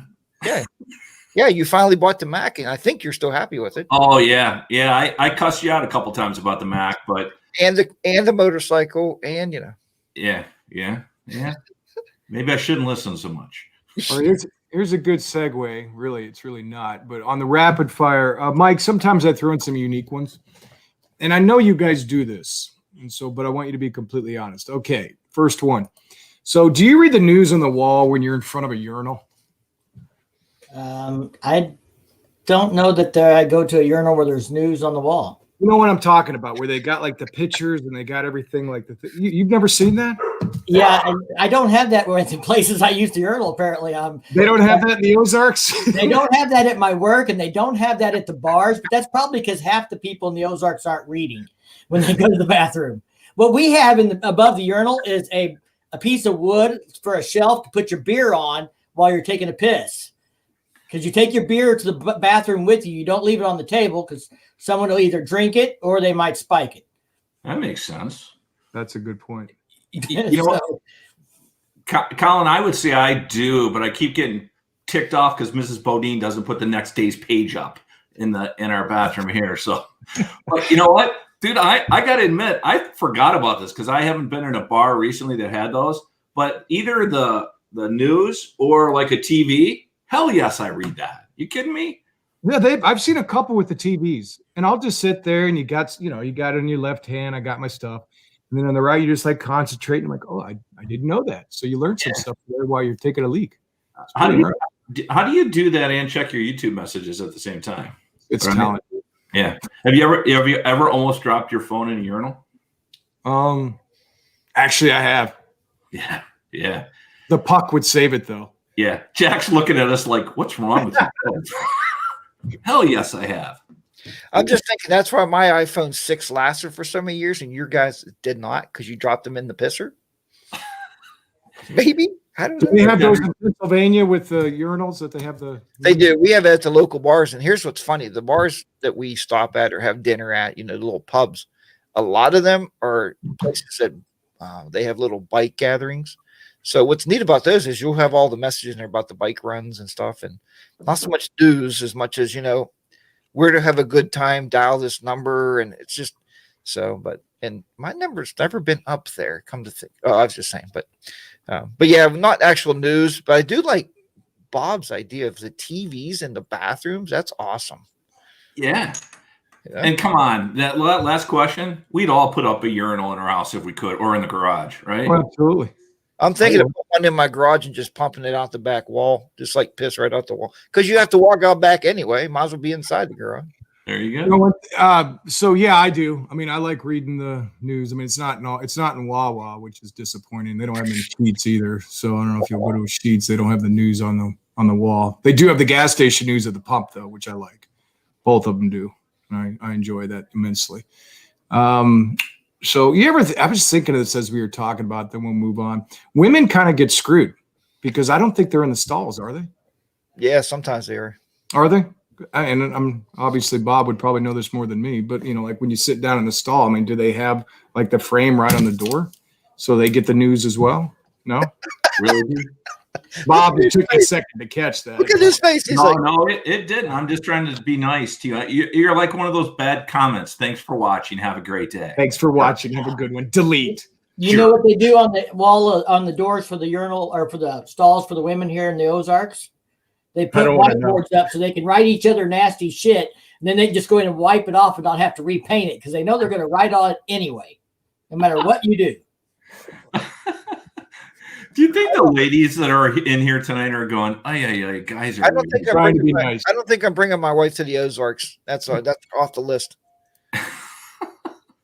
Yeah, you finally bought the Mac, and I think you're still happy with it. Oh yeah. I cussed you out a couple times about the Mac, but And the motorcycle, and yeah. Maybe I shouldn't listen so much. Well, here's a good segue. Really, it's really not. But on the rapid fire, Mike, sometimes I throw in some unique ones, and I know you guys do this, and so, but I want you to be completely honest. Okay, first one. So, do you read the news on the wall when you're in front of a urinal? I don't know that I go to a urinal where there's news on the wall. You know what I'm talking about, where they got like the pictures and they got everything like you've never seen that? Yeah, and I don't have that where the places I use the urinal. Apparently, they don't have that in the Ozarks. They don't have that at my work, and they don't have that at the bars. But that's probably because half the people in the Ozarks aren't reading when they go to the bathroom. What we have above the urinal is a piece of wood for a shelf to put your beer on while you're taking a piss. Because you take your beer to the bathroom with you. You don't leave it on the table because someone will either drink it or they might spike it. That makes sense. That's a good point. You know what, Colin, I would say I do, but I keep getting ticked off because Mrs. BoDean doesn't put the next day's page up in our bathroom here. So, but you know what, dude, I got to admit, I forgot about this because I haven't been in a bar recently that had those. But either the news or like a TV, hell yes, I read that. You kidding me? Yeah, I've seen a couple with the TVs, and I'll just sit there, and you got it in your left hand. I got my stuff, and then on the right, you just like concentrate. And I'm like, oh, I didn't know that. So you learn some stuff there while you're taking a leak. How do you do that and check your YouTube messages at the same time? It's talent. Yeah. Have you ever almost dropped your phone in a urinal? Actually, I have. Yeah. The puck would save it though. Yeah. Jack's looking at us like, what's wrong with you? Hell yes, I have. I'm just thinking that's why my iPhone 6 lasted for so many years and your guys did not because you dropped them in the pisser. Maybe. I don't know. Do they have those in Pennsylvania with the urinals that they have They do. We have it at the local bars. And here's what's funny. The bars that we stop at or have dinner at, the little pubs, a lot of them are places that they have little bike gatherings. So what's neat about those is you'll have all the messages in there about the bike runs and stuff, and not so much news as much as, where to have a good time, dial this number. And it's just so, and my number's never been up there. Come to think. Oh, I was just saying, but yeah, not actual news, but I do like Bob's idea of the TVs in the bathrooms. That's awesome. Yeah. And come on, that last question, we'd all put up a urinal in our house if we could, or in the garage, right? Oh, absolutely. I'm thinking of putting one in my garage and just pumping it out the back wall, just like piss right out the wall. Because you have to walk out back anyway. Might as well be inside the garage. There you go. You know what? So yeah, I do. I mean, I like reading the news. I mean, it's not in Wawa, which is disappointing. They don't have any sheets either. So I don't know if you'll go to Sheets. They don't have the news on the wall. They do have the gas station news at the pump though, which I like. Both of them do. I enjoy that immensely. So I was thinking of this as we were talking about, then we'll move on. Women kind of get screwed because I don't think they're in the stalls, are they? Yeah, sometimes they are. Are they? And I'm obviously Bob would probably know this more than me, but like when you sit down in the stall, I mean, do they have like the frame right on the door so they get the news as well? No? Really? Bob, it took a second to catch that. Look at his face. He's No, it didn't. I'm just trying to be nice to you. You're like one of those bad comments. Thanks for watching. Have a great day. Thanks for watching. Have a good one. Delete. You know what they do on the wall on the doors for the urinal or for the stalls for the women here in the Ozarks? They put whiteboards up so they can write each other nasty shit, and then they can just go in and wipe it off and not have to repaint it because they know they're going to write on it anyway, no matter what you do. Do you think the ladies that are in here tonight are going, guys are trying to be nice? I don't think I'm bringing my wife to the Ozarks. That's off the list.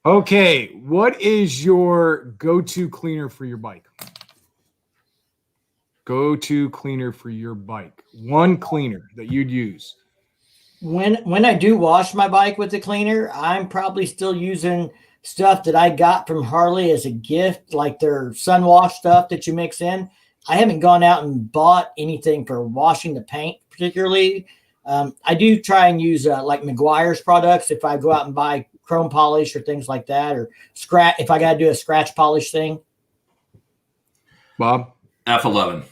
Okay, what is your go-to cleaner for your bike? Go-to cleaner for your bike. One cleaner that you'd use. When I do wash my bike with the cleaner, I'm probably still using stuff that I got from Harley as a gift, like their sun wash stuff that you mix in. I haven't gone out and bought anything for washing the paint particularly. I do try and use like McGuire's products if I go out and buy chrome polish or things like that, or scratch if I got to do a scratch polish thing? Bob, F11.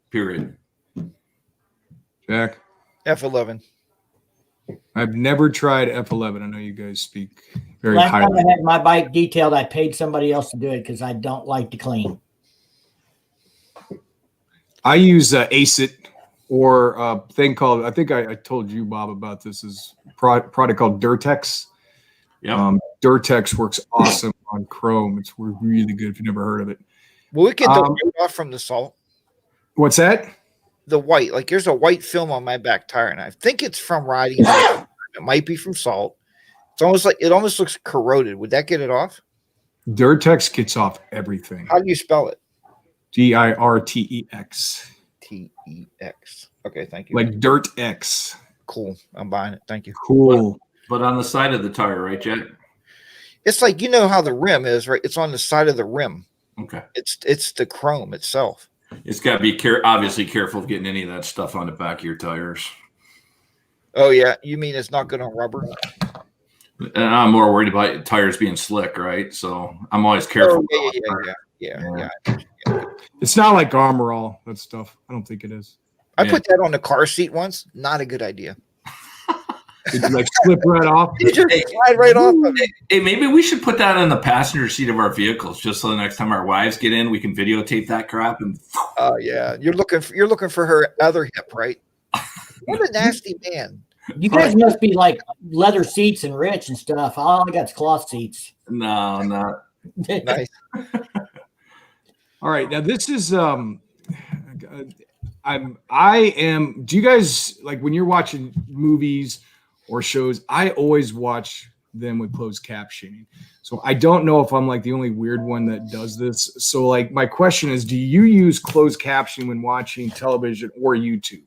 Period. Jack. F11. I've never tried F11. I know you guys speak very Last time highly. I had my bike detailed, I paid somebody else to do it because I don't like to clean. I use ACIT or a thing called, I think I told you, Bob, about this, is product called Durtex. Yeah. Durtex works awesome on chrome. It's really good if you've never heard of it. Will it get the white off from the salt? What's that? The white, like there's a white film on my back tire, and I think it's from riding. It might be from salt. It's almost like it almost looks corroded. Would that get it off? Durtex gets off everything. How do you spell it? Dirtex. Tex. Okay, thank you. Like Dirt X. Cool. I'm buying it. Thank you. Cool. But on the side of the tire, right, Jack? It's like, you know how the rim is, right? It's on the side of the rim. Okay. It's the chrome itself. It's got to be obviously careful of getting any of that stuff on the back of your tires. Oh yeah, you mean it's not good on rubber? And I'm more worried about tires being slick, right? So I'm always careful. Oh, yeah. It's not like Armor All, that stuff. I don't think it is. I put that on the car seat once. Not a good idea. Did you like slip right off? You just slide right off of it. Hey, maybe we should put that on the passenger seat of our vehicles, just so the next time our wives get in, we can videotape that crap. And Oh yeah, you're looking for her other hip, right? What a nasty man. You guys must be like leather seats and rich and stuff. All I got is cloth seats. no, not. Nice. All right, now this is I am. Do you guys like when you're watching movies or shows? I always watch them with closed captioning. So I don't know if I'm like the only weird one that does this. So like my question is, do you use closed captioning when watching television or YouTube?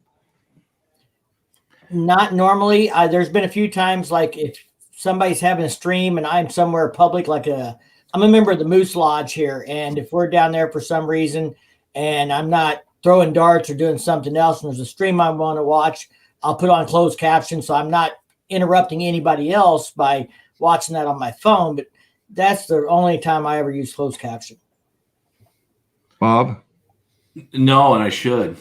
Not normally. There's been a few times, like if somebody's having a stream and I'm somewhere public, I'm a member of the Moose Lodge here, and if we're down there for some reason and I'm not throwing darts or doing something else, and there's a stream I want to watch, I'll put on closed caption so I'm not interrupting anybody else by watching that on my phone. But that's the only time I ever use closed caption. Bob? No, and I should.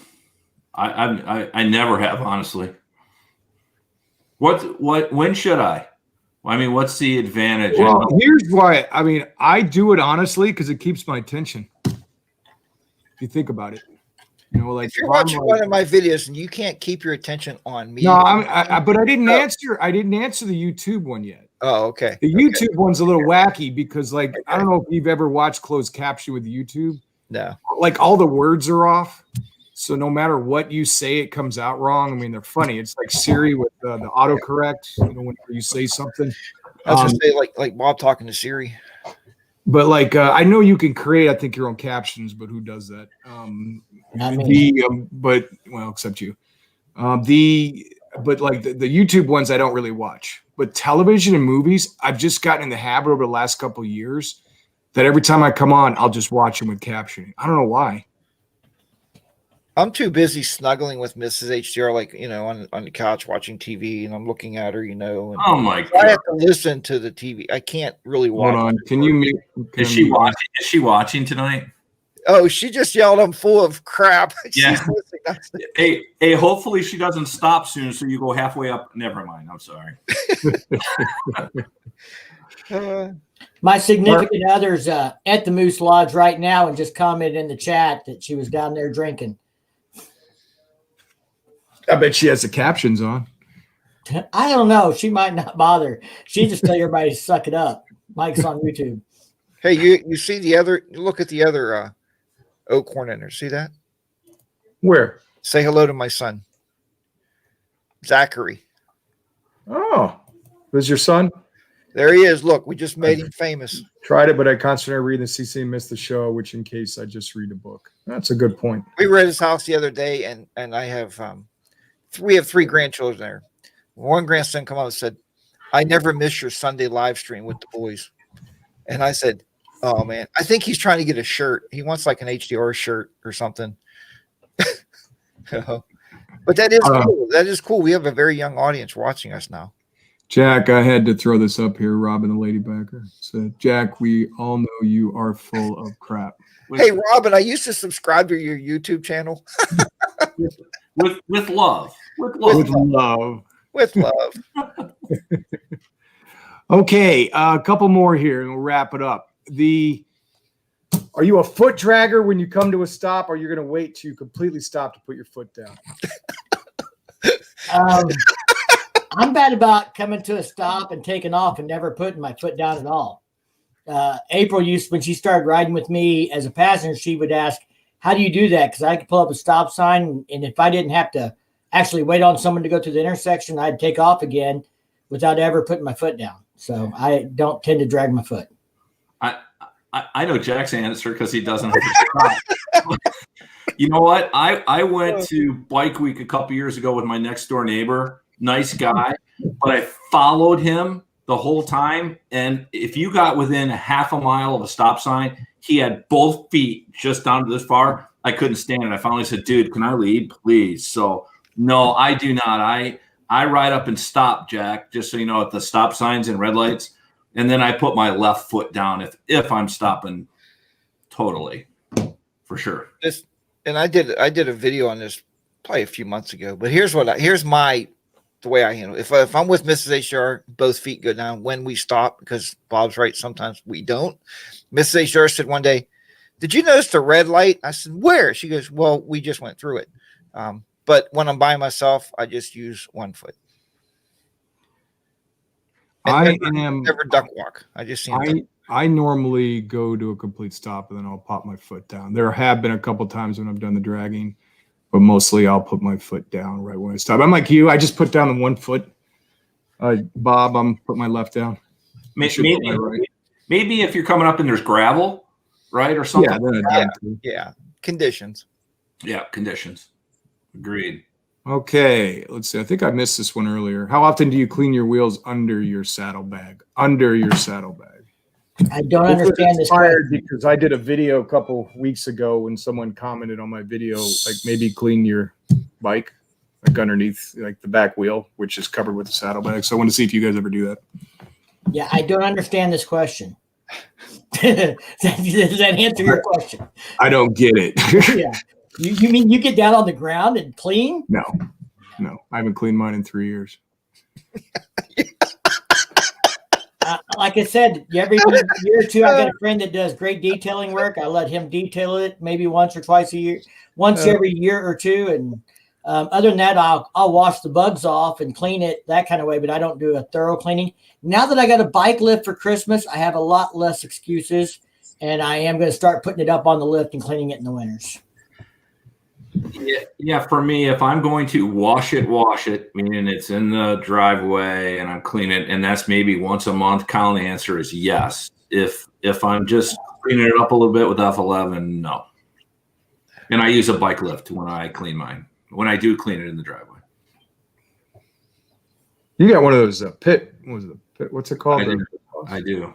I never have, honestly. When should I? I mean, what's the advantage? Well, here's why. I mean, I do it honestly because it keeps my attention. If you think about it, you know, like If you're watching one of my videos and you can't keep your attention on me, no, but I didn't answer. I didn't answer the YouTube one yet. Oh, okay. The YouTube one's a little wacky because, like, I don't know if you've ever watched closed caption with YouTube. No. Like all the words are off, so no matter what you say, it comes out wrong. I mean, they're funny. It's like Siri with the autocorrect. You know, when you say something. I was gonna say like Bob talking to Siri. But like I know you can create, I think, your own captions, but who does that? Not me. But well, except you. But like the YouTube ones, I don't really watch. But television and movies, I've just gotten in the habit over the last couple of years that every time I come on, I'll just watch them with captioning. I don't know why. I'm too busy snuggling with Mrs. HDR, like, you know, on the couch watching TV, and I'm looking at her, you know. And Oh my I god! have to listen to the TV. I can't really watch. Hold on. Can you mute? Is she watching? Is she watching tonight? Oh, she just yelled, "I'm full of crap." Yeah. She's listening. Hey, hopefully she doesn't stop soon, so you go halfway up. Never mind. I'm sorry. My significant other's at the Moose Lodge right now and just commented in the chat that she was down there drinking. I bet she has the captions on. I don't know. She might not bother. She just tell everybody to suck it up. Mike's on YouTube. Hey, you see the other? Look at the other oak horn in there. See that? Where? Say hello to my son, Zachary. Oh, was your son? There he is. Look, we just made him famous. Tried it, but I concentrated reading the CC and missed the show, which in case I just read a book. That's a good point. We were at his house the other day, and I have we have 3 grandchildren there. One grandson come out and said, "I never miss your Sunday live stream with the boys." And I said, "Oh man, I think he's trying to get a shirt. He wants like an HDR shirt or something." But that is cool. That is cool. We have a very young audience watching us now. Jack, I had to throw this up here. Robin, the ladybacker, said, Jack, we all know you are full of crap. Hey, Robin, I used to subscribe to your YouTube channel. with love. With love. With love. Okay, a couple more here and we'll wrap it up. Are you a foot dragger when you come to a stop, or you're going to wait till you completely stop to put your foot down? I'm bad about coming to a stop and taking off and never putting my foot down at all. April when she started riding with me as a passenger, she would ask, how do you do that? Because I could pull up a stop sign, and if I didn't have to actually wait on someone to go to the intersection, I'd take off again without ever putting my foot down. So I don't tend to drag my foot. I know Jack's answer because he doesn't have to stop. You know what? I went to Bike Week a couple years ago with my next door neighbor. Nice guy, but I followed him the whole time. And if you got within a half a mile of a stop sign, he had both feet just down to this far. I couldn't stand it. I finally said, dude, can I lead, please? So no, I do not. I ride up and stop, Jack, just so you know, at the stop signs and red lights. And then I put my left foot down if I'm stopping totally, for sure. And I did a video on this probably a few months ago, but here's the way I handle it. If I'm with Mrs. HR, both feet go down when we stop, because Bob's right, sometimes we don't. Mrs. HR said one day, did you notice the red light? I said, where? She goes, well, we just went through it. But when I'm by myself, I just use one foot. And never duck walk. I just seen I normally go to a complete stop and then I'll pop my foot down. There have been a couple times when I've done the dragging, but mostly I'll put my foot down right when I stop. I'm like you. I just put down the 1 foot. Bob, I'm put my left down. Maybe if you're coming up and there's gravel, right, or something. Yeah. Conditions. Yeah, conditions. Agreed. Okay, let's see. I think I missed this one earlier. How often do you clean your wheels under your saddlebag? Under your saddlebag. I don't understand this. Because I did a video a couple weeks ago when someone commented on my video, like maybe clean your bike, like underneath, like the back wheel, which is covered with the saddlebag. So I want to see if you guys ever do that. Yeah, I don't understand this question. Does that answer your question? I don't get it. Yeah. You mean you get down on the ground and clean? No. I haven't cleaned mine in 3 years. Like I said, every year or two, I've got a friend that does great detailing work. I let him detail it maybe once or twice a year, every year or two. And other than that, I'll wash the bugs off and clean it that kind of way, but I don't do a thorough cleaning. Now that I got a bike lift for Christmas, I have a lot less excuses, and I am going to start putting it up on the lift and cleaning it in the winters. Yeah. For me, if I'm going to wash it, meaning it's in the driveway and I'm cleaning it, and that's maybe once a month, Colin, the answer is yes. If I'm just cleaning it up a little bit with F11, no. And I use a bike lift when I clean mine. When I do clean it in the driveway. You got one of those pit. What's it called? I do.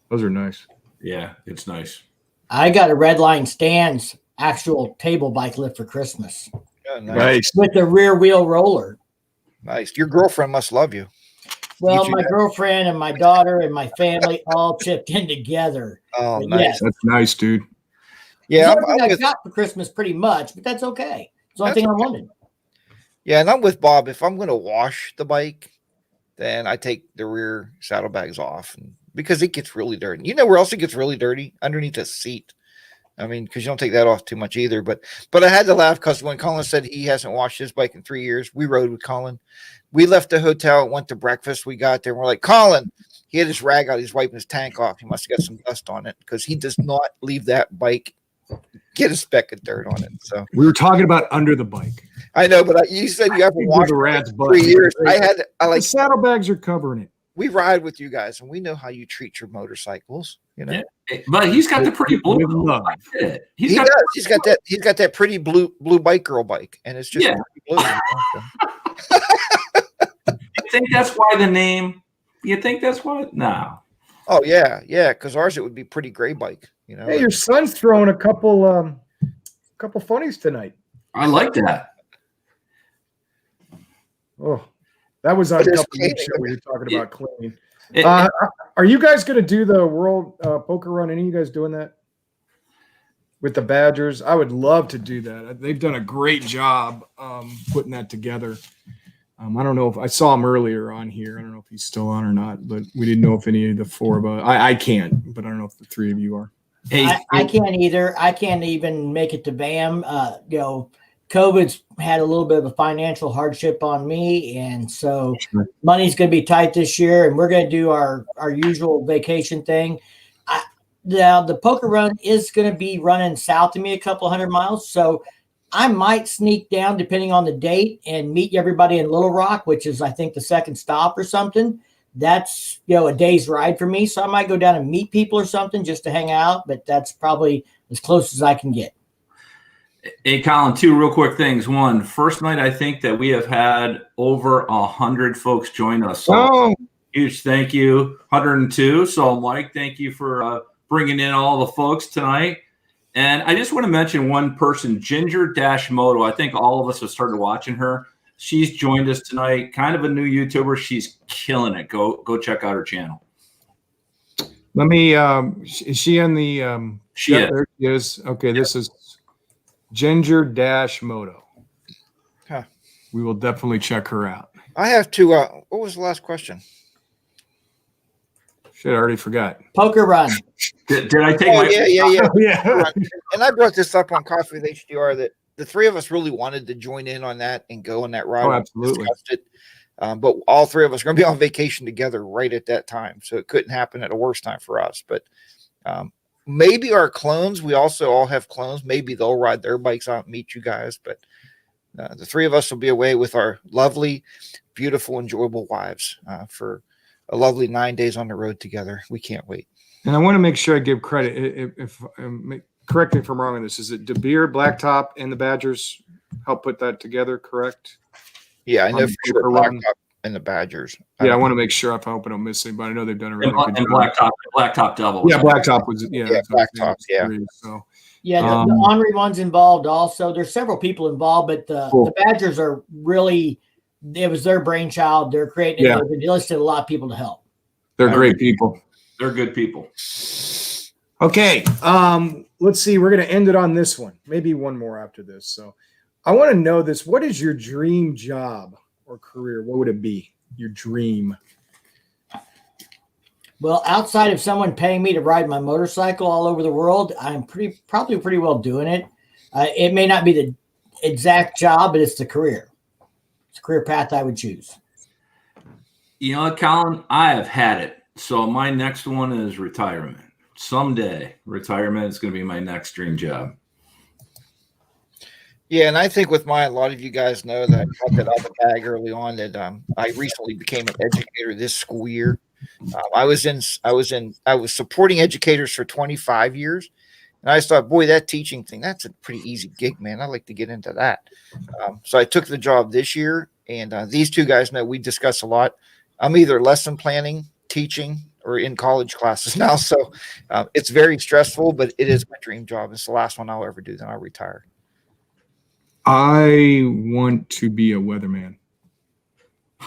Those are nice. Yeah, it's nice. I got a Red Line Stands actual table bike lift for Christmas. Yeah, nice. With the rear wheel roller. Nice. Your girlfriend must love you. Well, my girlfriend and my daughter and my family all chipped in together. Oh, but nice. yes. That's nice, dude. Yeah, I got for Christmas pretty much, but that's okay. It's the only thing I wanted. Yeah, and I'm with Bob. If I'm going to wash the bike, then I take the rear saddlebags off because it gets really dirty. You know where else it gets really dirty? Underneath the seat. I mean, because you don't take that off too much either. But I had to laugh because when Colin said he hasn't washed his bike in 3 years, we rode with Colin. We left the hotel, went to breakfast. We got there. And we're like, Colin, he had his rag out. He's wiping his tank off. He must have got some dust on it because he does not leave that bike get a speck of dirt on it. So we were talking about under the bike. I know, but you said you haven't washed it in 3 years. The saddlebags are covering it. We ride with you guys, and we know how you treat your motorcycles. You know, yeah. But he's got the pretty blue. He's got that pretty blue bike girl bike, and it's just blue. You think that's why the name? You think that's why? No. Oh yeah. Because ours it would be pretty gray bike. You know. Hey, your son's throwing a couple funnies tonight. I like that. Oh, That was on a Just couple weeks ago. cleaning. We were talking about cleaning. It- Are you guys going to do the World Poker Run? Any of you guys doing that with the Badgers? I would love to do that. They've done a great job putting that together. I don't know if I saw him earlier on here. I don't know if he's still on or not, but we didn't know if any of the four of us. I can't, but I don't know if the three of you are. Hey, I can't either. I can't even make it to BAM. COVID's had a little bit of a financial hardship on me, and so money's going to be tight this year, and we're going to do our usual vacation thing. The poker run is going to be running south of me a couple 100 miles, so I might sneak down depending on the date and meet everybody in Little Rock, which is I think the second stop or something. That's a day's ride for me, so I might go down and meet people or something just to hang out, but that's probably as close as I can get. Hey, Colin, two real quick things. One, first night, I think that we have had over 100 folks join us. So huge thank you. 102. So, Mike, thank you for bringing in all the folks tonight. And I just want to mention one person, Ginger-Moto. I think all of us have started watching her. She's joined us tonight. Kind of a new YouTuber. She's killing it. Go check out her channel. Let me. Is she in the? She is. There she is. Okay, this is Ginger-Moto. Huh. We will definitely check her out. I have to. What was the last question? Shit, I already forgot. Poker run. Did I take Oh, my? yeah. Yeah. And I brought this up on Coffee with HDR that the three of us really wanted to join in on that and go on that ride. Oh, absolutely. We discussed it. But all three of us are going to be on vacation together right at that time. So it couldn't happen at a worse time for us. But maybe our clones, we also all have clones. Maybe they'll ride their bikes out and meet you guys. But the three of us will be away with our lovely, beautiful, enjoyable wives for a lovely 9 days on the road together. We can't wait. And I want to make sure I give credit. If correct me if I'm wrong on this, is it De Beer, Blacktop, and the Badgers help put that together? Correct. Yeah, I know for sure Run. Blacktop and the Badgers. Yeah, I want to make sure. I hope I don't miss anybody. I know they've done a really good And job. Blacktop double. Yeah, Blacktop was. Yeah, Blacktop. Yeah. So Yeah, the Henri one's involved also. There's several people involved, but the Badgers are really, it was their brainchild. They're creating it. They enlisted a lot of people to help. they're great people. They're good people. Okay, let's see. We're going to end it on this one. Maybe one more after this. So I want to know this. What is your dream job or career? What would it be? Your dream? Well, outside of someone paying me to ride my motorcycle all over the world, I'm probably pretty well doing it. It may not be the exact job, but it's the career. It's a career path I would choose. You know what, Colin? I have had it. So my next one is retirement. Someday, retirement is going to be my next dream job. Yeah, and I think with mine, a lot of you guys know that I got that out of the bag early on that I recently became an educator this school year. I was supporting educators for 25 years. And I just thought, boy, that teaching thing, that's a pretty easy gig, man. I'd like to get into that. So I took the job this year, and these two guys know we discuss a lot. I'm either lesson planning, teaching, or in college classes now. So it's very stressful, but it is my dream job. It's the last one I'll ever do. Then I'll retire. I want to be a weatherman.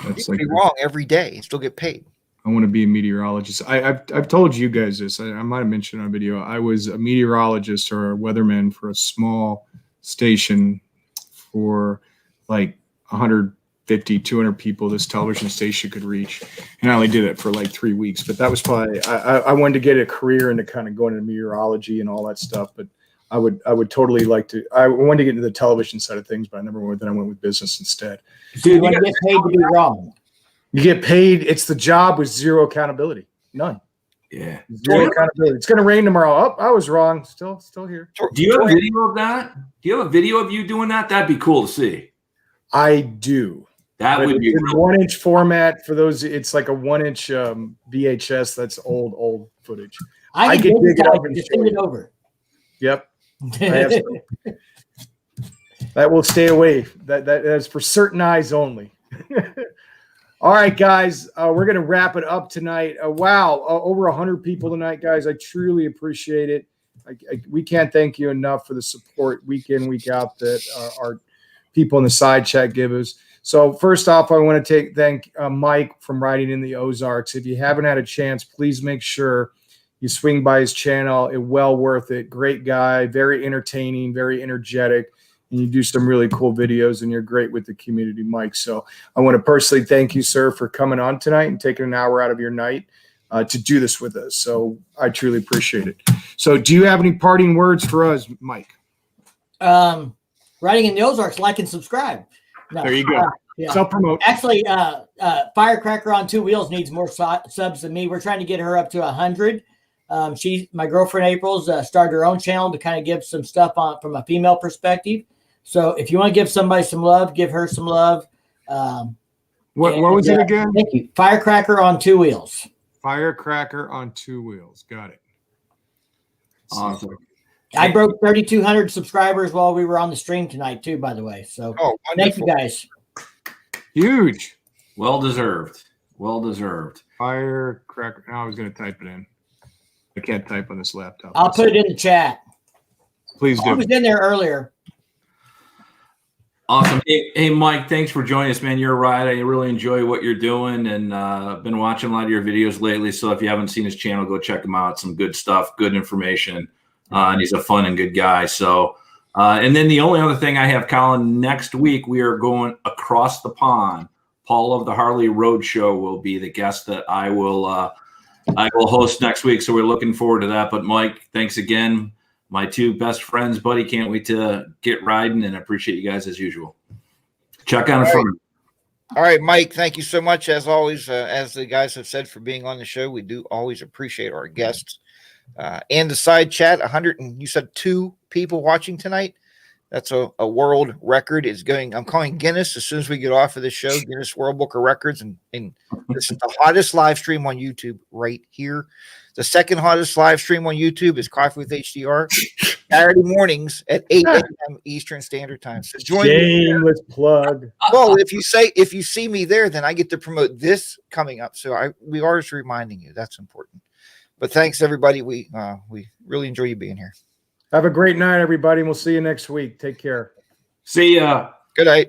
That's like wrong every day and still get paid. I want to be a meteorologist. I've told you guys this. I might have mentioned on a video. I was a meteorologist or a weatherman for a small station for like 150, 200 people this television station could reach. And I only did it for like 3 weeks. But that was probably, I wanted to get a career into kind of going into meteorology and all that stuff. But I would totally like to. I wanted to get into the television side of things, but I never went. Then I went with business instead. Dude, you want to get paid to be wrong. You get paid. It's the job with zero accountability. None. Yeah. Zero accountability. It's going to rain tomorrow. Oh, I was wrong. Still here. Do you have a video of that? Do you have a video of you doing that? That'd be cool to see. I do. That would be in 1-inch format for those. It's like a 1-inch VHS. That's old footage. I can dig it up and just send it over. Yep. That will stay away. That's for certain eyes only. All right, guys, we're going to wrap it up tonight. Wow, over 100 people tonight, guys. I truly appreciate it. We can't thank you enough for the support week in, week out that our people in the side chat give us. So first off, I want to thank Mike from Riding in the Ozarks. If you haven't had a chance, please make sure you swing by his channel. It's well worth it. Great guy, very entertaining, very energetic, and you do some really cool videos, and you're great with the community, Mike. So I want to personally thank you, sir, for coming on tonight and taking an hour out of your night to do this with us. So I truly appreciate it. So do you have any parting words for us, Mike? Riding in the Ozarks, like and subscribe. No, There you go. Yeah. Self-promote. Actually, Firecracker on Two Wheels needs more subs than me. We're trying to get her up to 100. My girlfriend April's started her own channel to kind of give some stuff on from a female perspective. So if you want to give somebody some love, give her some love. What was it again? Thank you. Firecracker on Two Wheels. Firecracker on Two Wheels. Got it. Awesome. I broke 3,200 subscribers while we were on the stream tonight too, by the way. So thank you guys. Huge. Well deserved. Well deserved. Firecracker. Now I was going to type it in. I can't type on this laptop. I'll put it in the chat. Please do. I was in there earlier. Awesome. Hey, Mike, thanks for joining us, man. You're right. I really enjoy what you're doing, and I've been watching a lot of your videos lately. So if you haven't seen his channel, go check him out. Some good stuff, good information. And he's a fun and good guy. So, and then the only other thing I have, Colin, next week we are going across the pond. Paul of the Harley Road Show will be the guest that I will host next week. So we're looking forward to that. But Mike, thanks again. My two best friends, buddy. Can't wait to get riding, and appreciate you guys as usual. Check on it from. All right, Mike, thank you so much, as always, as the guys have said, for being on the show. We do always appreciate our guests. And the side chat, 100, and you said 2 people watching tonight. That's a world record. I'm calling Guinness as soon as we get off of this show, Guinness World Book of Records. And this is the hottest live stream on YouTube right here. The second hottest live stream on YouTube is Coffee with HDR, Saturday mornings at 8 a.m. Eastern Standard Time. So join me. Shameless plug. Well, if you see me there, then I get to promote this coming up. So we are just reminding you. That's important. But thanks, everybody. We really enjoy you being here. Have a great night, everybody. And we'll see you next week. Take care. See ya. Good night.